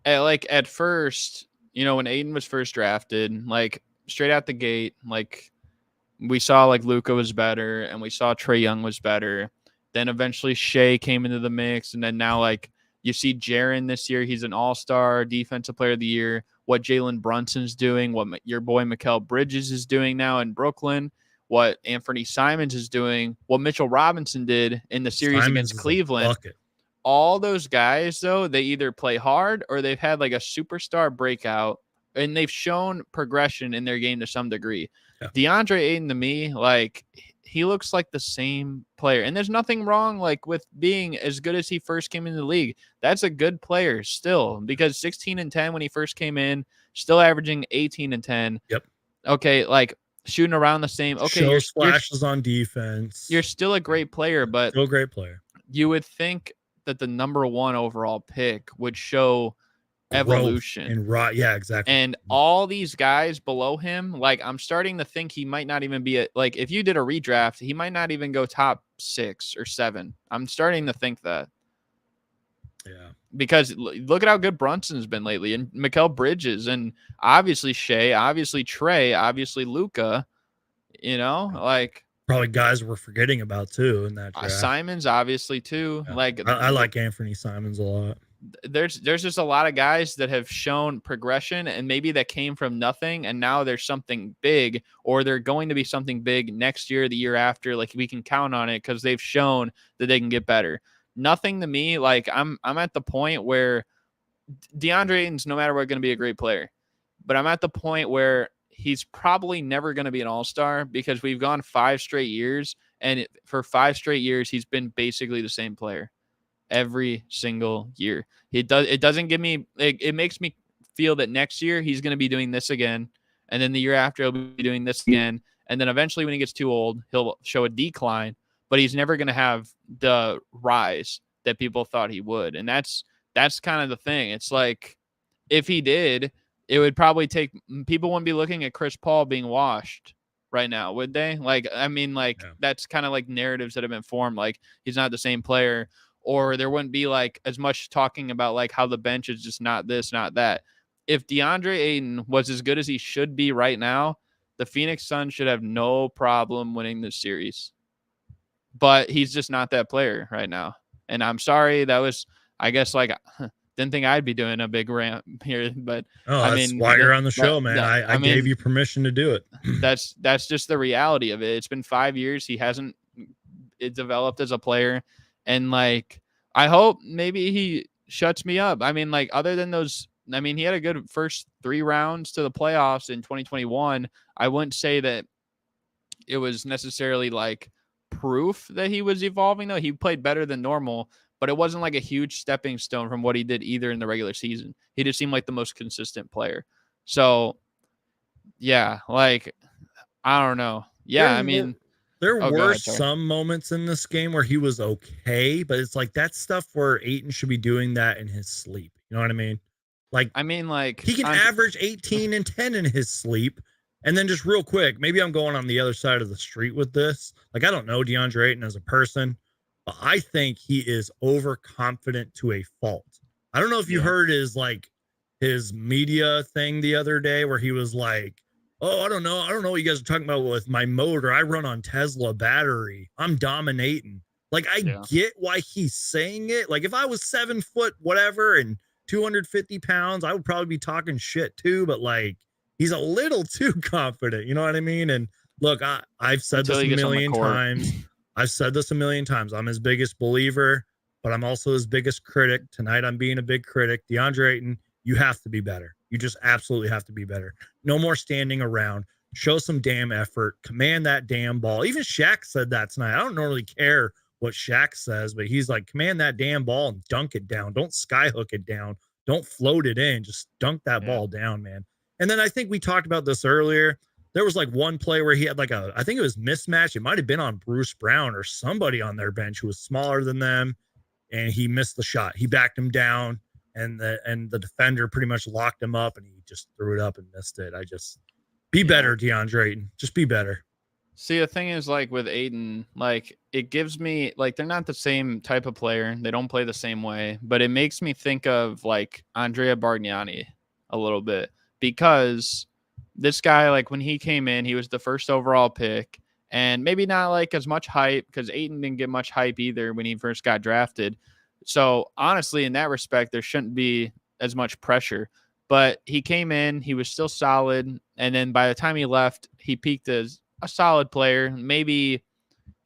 at first, you know, when Ayton was first drafted, like straight out the gate, like we saw like Luka was better and we saw Trae Young was better. Then eventually Shea came into the mix, and then now like you see Jaren this year, he's an all-star defensive player of the year. What Jalen Brunson's doing, what your boy Mikal Bridges is doing now in Brooklyn, what Anthony Simons is doing, what Mitchell Robinson did in the series against Cleveland. All those guys, though, they either play hard or they've had like a superstar breakout, and they've shown progression in their game to some degree. Yeah. DeAndre Ayton, to me, like he looks like the same player, and there's nothing wrong like with being as good as he first came into the league. That's a good player still, because 16 and 10 when he first came in, still averaging 18 and 10. Yep. Okay, like shooting around the same. Okay, shows flashes on defense. You're still a great player, but still a great player. You would think that the number 1 overall pick would show evolution. And yeah, exactly. And all these guys below him, like I'm starting to think he might not even be like if you did a redraft, he might not even go top 6 or 7. I'm starting to think that. Yeah. Because look at how good Brunson's been lately, and Mikal Bridges, and obviously Shea, obviously Trae, obviously Luka. You know, like probably guys we're forgetting about too in that draft. Simons, obviously too. Yeah. Like I like Anthony Simons a lot. There's just a lot of guys that have shown progression, and maybe that came from nothing, and now there's something big, or they're going to be something big next year, the year after. Like we can count on it because they've shown that they can get better. Nothing to me, like I'm at the point where DeAndre Ayton's no matter what going to be a great player, but I'm at the point where he's probably never going to be an all-star because we've gone 5 straight years, and for 5 straight years he's been basically the same player every single year. It doesn't give me, it makes me feel that next year he's going to be doing this again, and then the year after he'll be doing this again, and then eventually when he gets too old he'll show a decline, but he's never going to have the rise that people thought he would. And that's kind of the thing. It's like if he did, it would probably take, people wouldn't be looking at Chris Paul being washed right now, would they? Like, I mean, like that's kind of like narratives that have been formed, like he's not the same player, or there wouldn't be like as much talking about like how the bench is just not this, not that. If DeAndre Ayton was as good as he should be right now, the Phoenix Suns should have no problem winning this series. But he's just not that player right now. And I'm sorry, that was, I guess, like, didn't think I'd be doing a big rant here, but I mean, why you're on the show, man. I gave you permission to do it. That's just the reality of it. It's been 5 years. He hasn't developed as a player. And like, I hope maybe he shuts me up. I mean, like, other than those, I mean, he had a good first 3 rounds to the playoffs in 2021. I wouldn't say that it was necessarily like proof that he was evolving, though. He played better than normal, but it wasn't like a huge stepping stone from what he did either in the regular season. He just seemed like the most consistent player. So yeah, like, I don't know. Yeah. I mean, there were some moments in this game where he was okay, but it's like that's stuff where Ayton should be doing that in his sleep. You know what I mean? Like, he can average 18 and 10 in his sleep. And then just real quick, maybe I'm going on the other side of the street with this. Like, I don't know DeAndre Ayton as a person, but I think he is overconfident to a fault. I don't know if you heard his media thing the other day where he was like, oh, I don't know what you guys are talking about with my motor. I run on Tesla battery. I'm dominating. Like, I get why he's saying it. Like, if I was 7 foot whatever and 250 pounds, I would probably be talking shit too, but like, he's a little too confident. You know what I mean? And Look, I've said until this he a gets on the million court. times. I've said this a million times. I'm his biggest believer, but I'm also his biggest critic. Tonight, I'm being a big critic. Deandre Ayton, you have to be better. You just absolutely have to be better. No more standing around. Show some damn effort. Command that damn ball. Even Shaq said that tonight. I don't normally care what Shaq says, but he's like, command that damn ball and dunk it down. Don't skyhook it down. Don't float it in. Just dunk that ball down, man. And then I think we talked about this earlier. There was like one play where he had like I think it was mismatch. It might have been on Bruce Brown or somebody on their bench who was smaller than them, and he missed the shot. He backed him down, and the defender pretty much locked him up, and he just threw it up and missed it. I just be better, DeAndre Ayton. Just be better. See, the thing is, like with Ayton, like it gives me like they're not the same type of player. They don't play the same way, but it makes me think of like Andrea Bargnani a little bit because this guy, like when he came in, he was the first overall pick, and maybe not like as much hype because Ayton didn't get much hype either when he first got drafted. So honestly, in that respect, there shouldn't be as much pressure. But he came in, he was still solid, and then by the time he left, he peaked as a solid player, maybe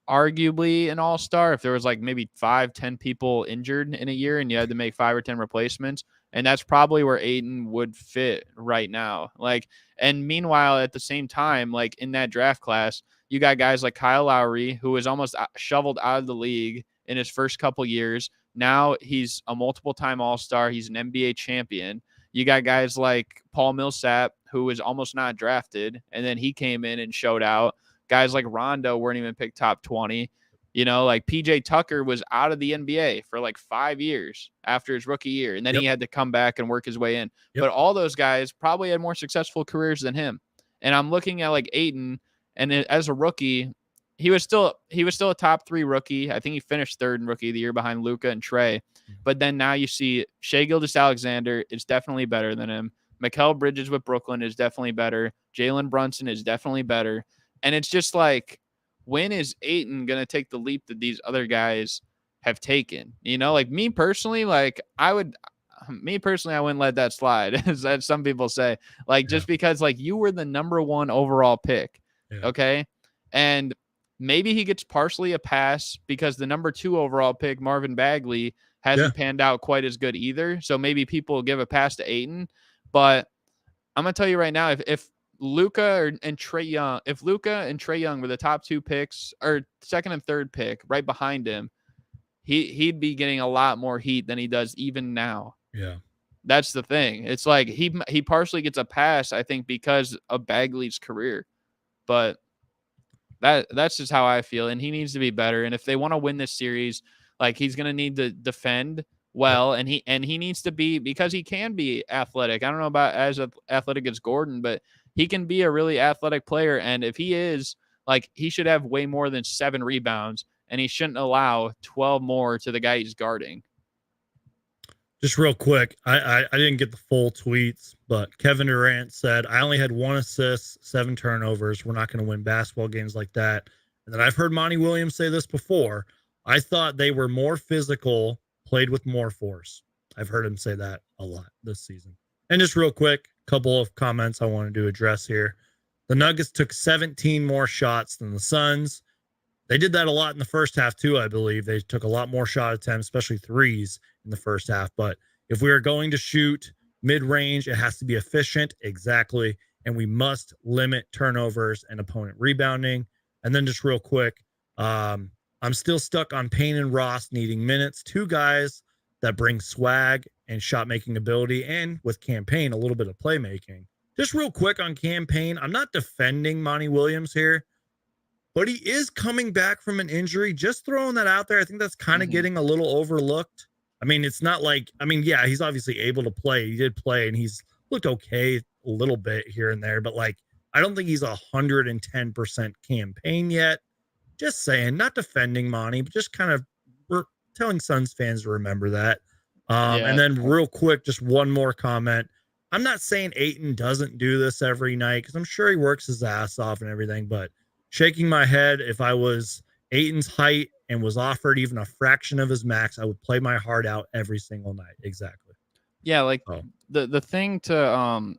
arguably an all-star if there was like maybe 5-10 people injured in a year and you had to make 5 or 10 replacements. And that's probably where Ayton would fit right now. Like, and meanwhile, at the same time, like in that draft class, you got guys like Kyle Lowry, who was almost shoveled out of the league in his first couple years. Now he's a multiple-time all-star. He's an NBA champion. You got guys like Paul Millsap, who was almost not drafted, and then he came in and showed out. Guys like Rondo weren't even picked top 20. You know, like PJ Tucker was out of the NBA for like 5 years after his rookie year, and then he had to come back and work his way in. But all those guys probably had more successful careers than him. And I'm looking at like Ayton, and as a rookie, he was still a top 3 rookie. I think he finished 3rd in rookie of the year behind Luka and Trey. But then now you see Shai Gilgeous-Alexander is definitely better than him. Mikal Bridges with Brooklyn is definitely better. Jalen Brunson is definitely better. And it's just like, when is Ayton going to take the leap that these other guys have taken? You know, like me personally, I wouldn't let that slide, as some people say. Like, just because like you were the number 1 overall pick. Okay. And maybe he gets partially a pass because the number 2 overall pick, Marvin Bagley, hasn't panned out quite as good either. So maybe people give a pass to Ayton. But I'm going to tell you right now, if Luka and Trae Young were the top 2 picks, or 2nd and 3rd pick right behind him, he'd be getting a lot more heat than he does even now. Yeah. That's the thing. It's like he partially gets a pass, I think, because of Bagley's career. But that's just how I feel, and he needs to be better. And if they want to win this series, like he's going to need to defend well, and he needs to be, because he can be athletic. I don't know about as athletic as Gordon, but he can be a really athletic player. And if he is, like, he should have way more than 7 rebounds, and he shouldn't allow 12 more to the guy he's guarding. Just real quick, I didn't get the full tweets, but Kevin Durant said, I only had 1 assist, 7 turnovers. We're not going to win basketball games like that. And then I've heard Monty Williams say this before. I thought they were more physical, played with more force. I've heard him say that a lot this season. And just real quick, a couple of comments I wanted to address here. The Nuggets took 17 more shots than the Suns. They did that a lot in the first half too, I believe. They took a lot more shot attempts, especially threes in the first half. But if we are going to shoot mid-range, it has to be efficient. Exactly. And we must limit turnovers and opponent rebounding. And then just real quick, I'm still stuck on Payne and Ross needing minutes. 2 guys that bring swag and shot-making ability, and with campaign, a little bit of playmaking. Just real quick on campaign, I'm not defending Monty Williams here, but he is coming back from an injury. Just throwing that out there. I think that's kind of getting a little overlooked. I mean, it's not like, yeah, he's obviously able to play. He did play, and he's looked okay a little bit here and there, but like, I don't think he's 110% campaign yet. Just saying, not defending Monty, but just kind of telling Suns fans to remember that. And then real quick, just one more comment. I'm not saying Ayton doesn't do this every night, because I'm sure he works his ass off and everything, but shaking my head, if I was Ayton's height and was offered even a fraction of his max, I would play my heart out every single night. Exactly. Yeah, like the thing to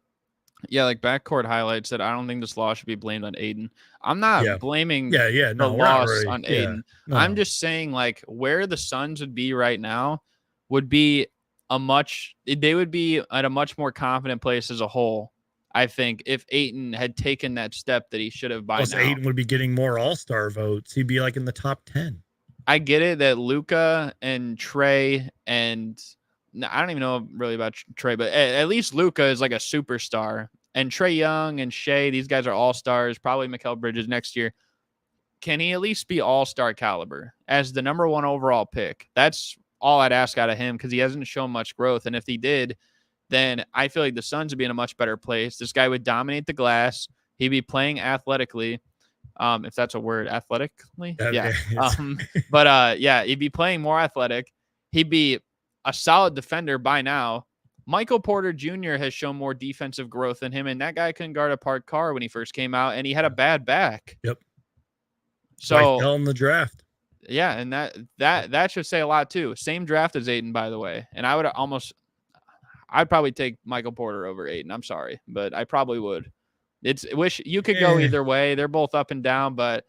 Yeah, like backcourt highlights that I don't think this loss should be blamed on Ayton. I'm Yeah. not blaming Yeah. the No, we're not loss really. on Yeah. Ayton. I'm No. just saying like where the Suns would be right now would be they would be at a much more confident place as a whole. I think if Ayton had taken that step that he should have by Plus, now. Ayton would be getting more All-Star votes. He'd be like in the top 10. I get it that Luca and Trey and I don't even know really about Trey, but at least Luca is like a superstar. And Trey Young and Shea, these guys are all stars. Probably Mikal Bridges next year. Can he at least be all-star caliber as the number 1 overall pick? That's all I'd ask out of him because he hasn't shown much growth. And if he did, then I feel like the Suns would be in a much better place. This guy would dominate the glass. He'd be playing athletically. If that's a word, athletically. Yeah. Yeah, he'd be playing more athletic. He'd be a solid defender by now. Michael Porter Jr. has shown more defensive growth than him, and that guy couldn't guard a parked car when he first came out, and he had a bad back. Yep. So I fell in the draft. Yeah, and that should say a lot too. Same draft as Ayton, by the way. And I'd probably take Michael Porter over Ayton. I'm sorry, but I probably would. Wish you could go either way. They're both up and down, but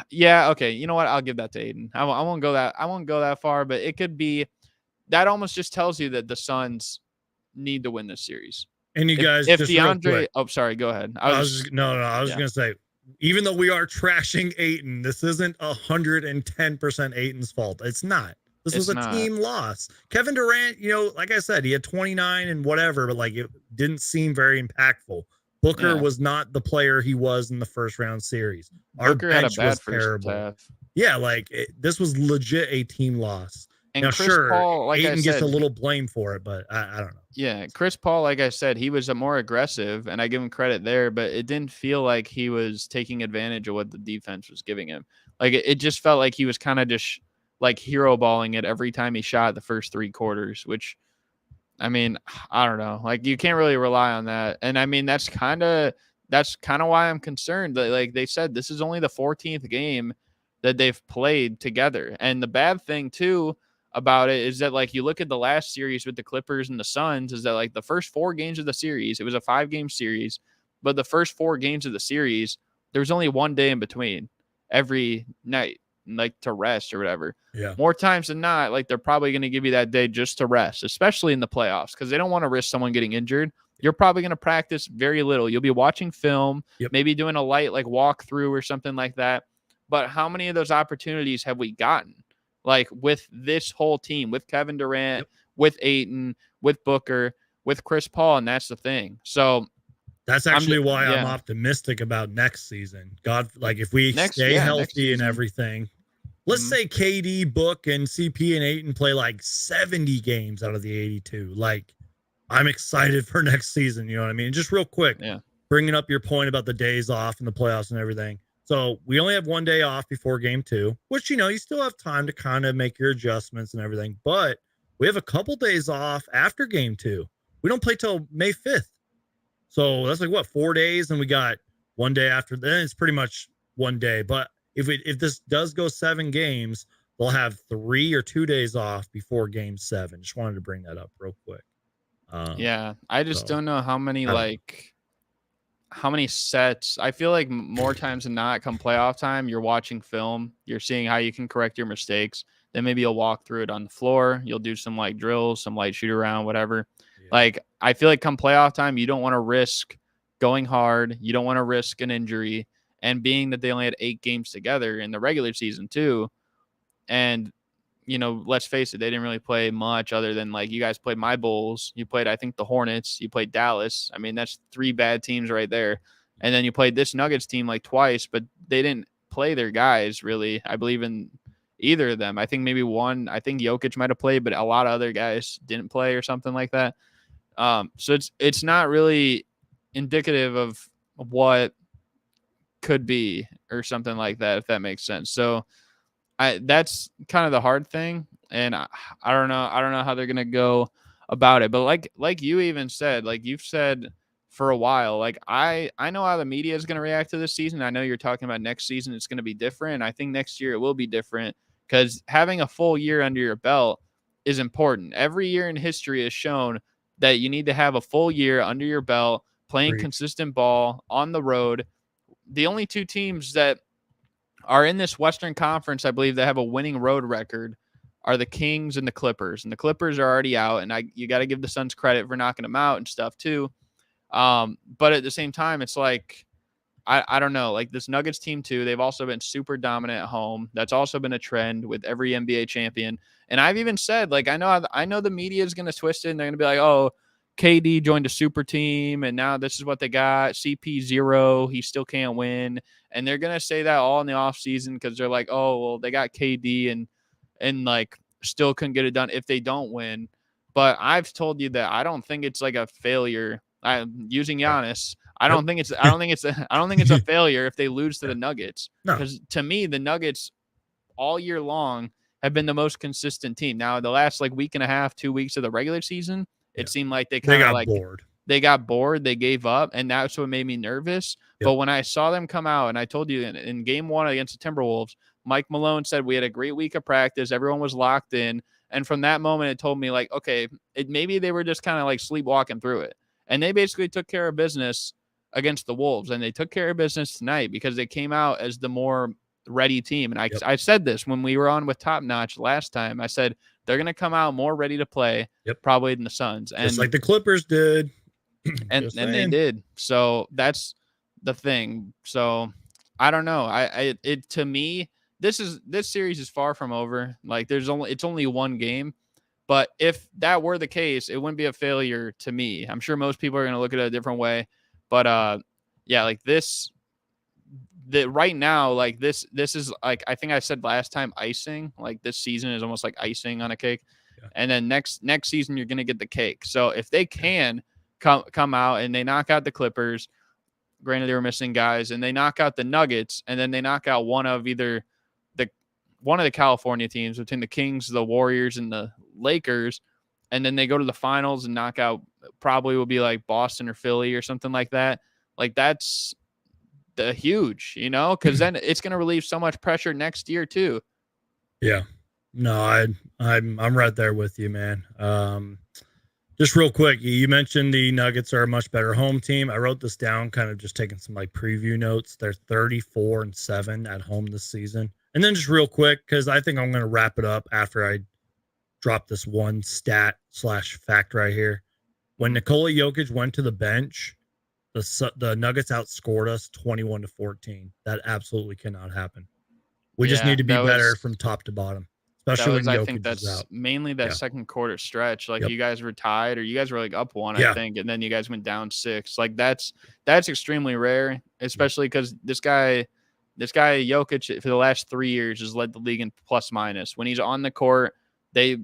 yeah, okay. You know what? I'll give that to Ayton. I won't go that far, but it could be that almost just tells you that the Suns need to win this series. And you guys, if just Deandre, oh, sorry, go ahead. I was gonna say, even though we are trashing Ayton, this isn't 110% Ayton's fault. It's not. This was a team loss. Kevin Durant, like I said, he had 29 and whatever, but like it didn't seem very impactful. Booker was not the player he was in the first round series. Booker had a bad first half. Yeah, this was legit a team loss. And now, Chris Paul, like Ayton I said, gets a little blame for it, but I don't know. Yeah, Chris Paul, like I said, he was a more aggressive, and I give him credit there, but it didn't feel like he was taking advantage of what the defense was giving him. Like it just felt like he was kind of just like hero balling it every time he shot the first 3 quarters, which I mean, I don't know. Like you can't really rely on that. And I mean, that's kind of why I'm concerned. Like they said, this is only the 14th game that they've played together. And the bad thing too about it is that like you look at the last series with the Clippers and the Suns is that like the first 4 games of the series, it was a 5-game series, but the first 4 games of the series, there was only 1 day in between every night, like to rest or whatever. Yeah. More times than not, like they're probably going to give you that day just to rest, especially in the playoffs, because they don't want to risk someone getting injured. You're probably going to practice very little. You'll be watching film, maybe doing a light like walkthrough or something like that. But how many of those opportunities have we gotten? Like with this whole team, with Kevin Durant, with Ayton, with Booker, with Chris Paul, and that's the thing. So that's actually why I'm optimistic about next season. God, like if we stay healthy and everything, let's say KD, Book, and CP and Ayton play like 70 games out of the 82. Like I'm excited for next season. You know what I mean? Just real quick, bringing up your point about the days off and the playoffs and everything. So we only have 1 day off before game 2, which, you still have time to kind of make your adjustments and everything. But we have a couple days off after game 2. We don't play till May 5th. So that's like 4 days, and we got 1 day after. Then it's pretty much 1 day. But if this does go 7 games, they'll have 3 or 2 days off before game 7. Just wanted to bring that up real quick. I just don't know how many how many sets. I feel like more times than not, come playoff time, you're watching film, you're seeing how you can correct your mistakes. Then maybe you'll walk through it on the floor. You'll do some like drills, some light shoot around, whatever. Yeah. Like I feel like come playoff time, you don't want to risk going hard. You don't want to risk an injury. And being that they only had 8 games together in the regular season too, and let's face it, they didn't really play much other than like you guys played my Bulls. You played, I think, the Hornets. You played Dallas. I mean, that's 3 bad teams right there. And then you played this Nuggets team like twice, but they didn't play their guys really. I believe in either of them. I think maybe one. I think Jokic might have played, but a lot of other guys didn't play or something like that. So it's not really indicative of what could be or something like that, if that makes sense. So that's kind of the hard thing, and I don't know how they're gonna go about it. But like you even said, like you've said for a while, like I know how the media is gonna react to this season. I know you're talking about next season; it's gonna be different. I think next year it will be different because having a full year under your belt is important. Every year in history has shown that you need to have a full year under your belt, playing Preach. consistent ball on the road. The only two teams that are in this Western Conference, I believe, that have a winning road record are the Kings and the Clippers. And the Clippers are already out, and you got to give the Suns credit for knocking them out and stuff too. But at the same time, it's like, I don't know, like this Nuggets team too, they've also been super dominant at home. That's also been a trend with every NBA champion. And I've even said, like, I know the media is going to twist it and they're going to be like, oh, KD joined a super team and now this is what they got. CP0, he still can't win. And they're going to say that all in the offseason because they're like, oh, well, they got KD and like still couldn't get it done if they don't win. But I've told you that I don't think it's like a failure. I'm using Giannis. I don't think it's a failure if they lose to the Nuggets. Because to me, the Nuggets all year long have been the most consistent team. Now, the last like week and a half, 2 weeks of the regular season, it seemed like they kind of like bored. They got bored, they gave up, and that's what made me nervous. But when I saw them come out, and I told you in game 1 against the Timberwolves, Mike Malone said we had a great week of practice, everyone was locked in, and from that moment, it told me like, okay, maybe they were just kind of like sleepwalking through it, and they basically took care of business against the Wolves, and they took care of business tonight because they came out as the more ready team. And I said this when we were on with Top Notch last time. I said they're going to come out more ready to play, probably than the Suns, and just like the Clippers did, and they did. So that's the thing. So I don't know. To me, this series is far from over. Like it's only one game. But if that were the case, it wouldn't be a failure to me. I'm sure most people are going to look at it a different way. But yeah, like right now, like this is like, I think I said last time, icing. Like this season is almost like icing on a cake. Yeah. And then next season, you're going to get the cake. So if they can come out and they knock out the Clippers, granted they were missing guys, and they knock out the Nuggets, and then they knock out one of the California teams between the Kings, the Warriors, and the Lakers, and then they go to the finals and knock out probably will be like Boston or Philly or something like that. Like that's the huge, because then it's going to relieve so much pressure next year too. Yeah, no, I'm right there with you, man. Just real quick, you mentioned the Nuggets are a much better home team. I wrote this down, kind of just taking some like preview notes. They're 34-7 at home this season. And then just real quick, because I think I'm going to wrap it up after I drop this one stat/fact right here. When Nikola Jokic went to the bench, the Nuggets outscored us 21-14. That absolutely cannot happen. We just need to be better from top to bottom. Especially when Jokic, I think that's out. Mainly that second quarter stretch. Like you guys were tied, or you guys were like up 1, I think, and then you guys went down 6. Like that's extremely rare, especially because this guy Jokic for the last 3 years has led the league in plus minus. When he's on the court, they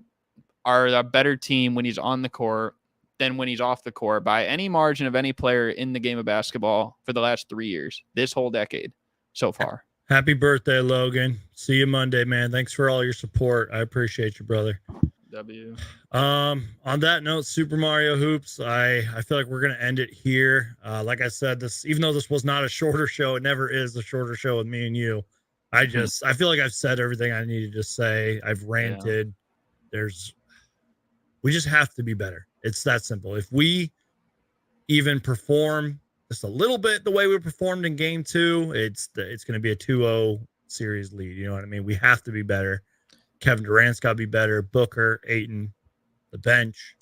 are a better team when he's on the court than when he's off the court by any margin of any player in the game of basketball for the last 3 years, this whole decade so far. Happy birthday, Logan. See you Monday, man. Thanks for all your support. I appreciate you, brother. W. On that note, Super Mario Hoops, I feel like we're going to end it here. Like I said, even though this was not a shorter show, it never is a shorter show with me and you. I feel like I've said everything I needed to say. I've ranted. Yeah. We just have to be better. It's that simple. If we even perform just a little bit the way we performed in game 2, it's going to be a 2-0 series lead. You know what I mean? We have to be better. Kevin Durant's got to be better. Booker, Ayton, the bench,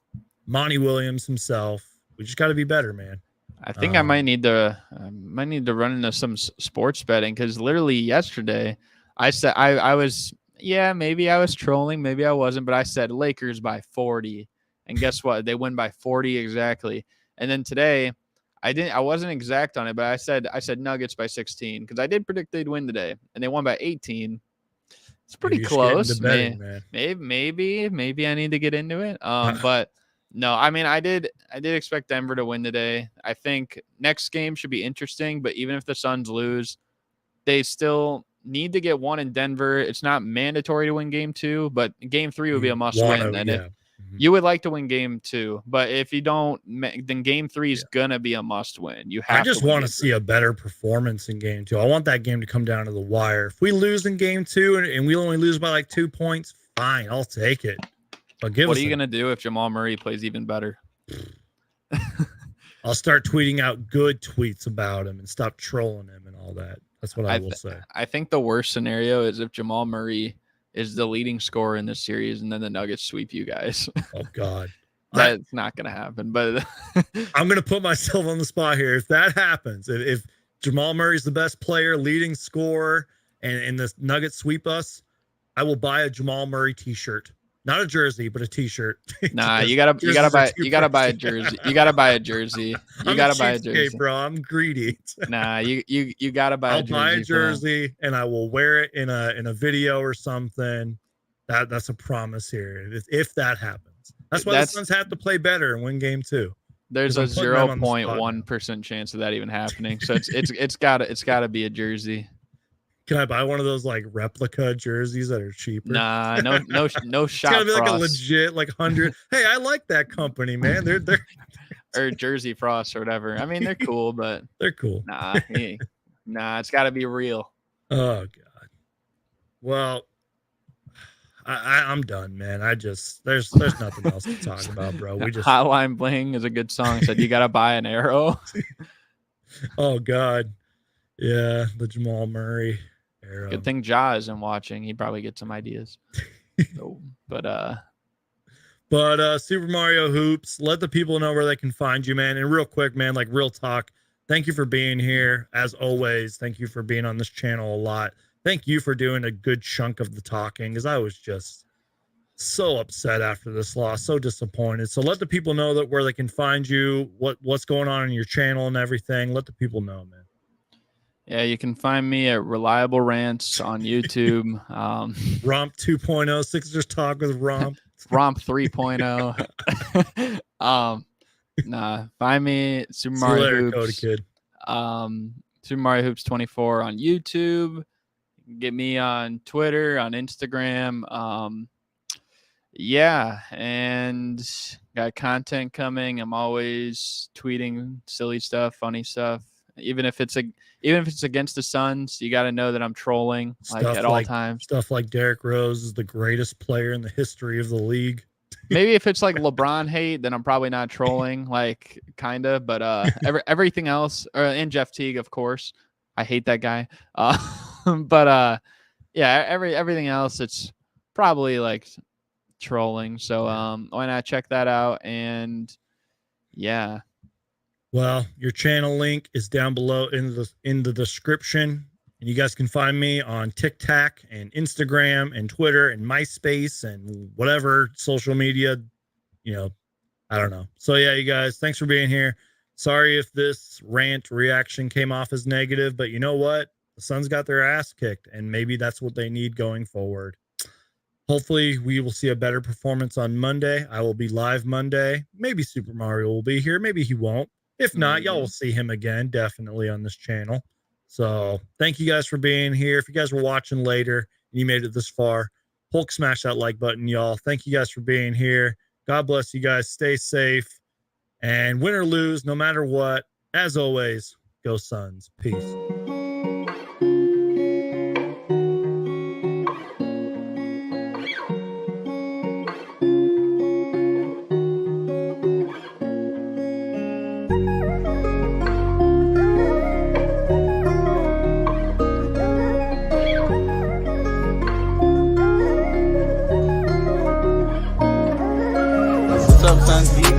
Monty Williams himself. We just got to be better, man. I think I might need to run into some sports betting, because literally yesterday I said I was maybe I was trolling, maybe I wasn't, but I said Lakers by 40, and guess what? They win by 40 exactly. And then today I wasn't exact on it, but I said Nuggets by 16 because I did predict they'd win today, and they won by 18. It's pretty close. Betting, man. Maybe I need to get into it. But no, I mean I did expect Denver to win today. I think next game should be interesting, but even if the Suns lose, they still need to get one in Denver. It's not mandatory to win game 2, but game 3 would be a must win. And you would like to win game 2, but if you don't, then game 3 is gonna be a must win. I just want to see a better performance in game 2. I want that game to come down to the wire. If we lose in game 2 and we only lose by like 2 points, fine, I'll take it. But what are you gonna do if Jamal Murray plays even better? I'll start tweeting out good tweets about him and stop trolling him and all that. That's what I will say. I think the worst scenario is if Jamal Murray is the leading scorer in this series and then the Nuggets sweep you guys. Oh, God. That's not going to happen. But I'm going to put myself on the spot here. If that happens, if Jamal Murray's the best player, leading scorer, and the Nuggets sweep us, I will buy a Jamal Murray t-shirt. Not a jersey, but a t-shirt. Nah, you gotta buy a jersey. You gotta buy a jersey. You gotta buy a jersey, bro. I'm greedy. Nah, you gotta buy a jersey. I'll buy a jersey and I will wear it in a video or something. That's a promise here. If that happens, that's why the Suns have to play better and win game 2. There's a 0.1% chance of that even happening. So it's gotta be a jersey. Can I buy one of those like replica jerseys that are cheaper? Nah, no shot. It's gotta be like a legit 100. Hey, I like that company, man. They're or Jersey Frost or whatever. I mean, they're cool, but they're cool. Nah, it's gotta be real. Oh God. Well, I'm done, man. There's nothing else to talk about, bro. We just Hotline Bling is a good song. It said you gotta buy an arrow. Oh God. Yeah, the Jamal Murray era. Good thing Ja isn't watching. He'd probably get some ideas. But Super Mario Hoops, let the people know where they can find you, man. And real quick, man, like real talk, thank you for being here. As always, thank you for being on this channel a lot. Thank you for doing a good chunk of the talking, because I was just so upset after this loss, so disappointed. So let the people know that where they can find you, what's going on in your channel and everything. Let the people know, man. Yeah, you can find me at Reliable Rants on YouTube. Romp 2.0, Sixers Talk with Romp. Romp 3.0. Find me Super Mario Hoops. Cody Kid. Super Mario Hoops 24 on YouTube. Get me on Twitter, on Instagram. Yeah, and got content coming. I'm always tweeting silly stuff, funny stuff. Even if it's against the Suns, you got to know that I'm trolling at all times. Stuff like Derrick Rose is the greatest player in the history of the league. Maybe if it's like LeBron hate, then I'm probably not trolling, kind of. But everything else, and Jeff Teague, of course, I hate that guy. Yeah, everything else, it's probably trolling. So why not check that out? And yeah. Well, your channel link is down below in the description. And you guys can find me on TikTok and Instagram and Twitter and MySpace and whatever social media, I don't know. So yeah, you guys, thanks for being here. Sorry if this rant reaction came off as negative, but you know what? The Suns got their ass kicked, and maybe that's what they need going forward. Hopefully we will see a better performance on Monday. I will be live Monday. Maybe Super Mario will be here. Maybe he won't. If not, y'all will see him again, definitely on this channel. So thank you guys for being here. If you guys were watching later and you made it this far, Hulk smash that like button, y'all. Thank you guys for being here. God bless you guys. Stay safe. And win or lose, no matter what, as always, go Suns. Peace. Suns Geek.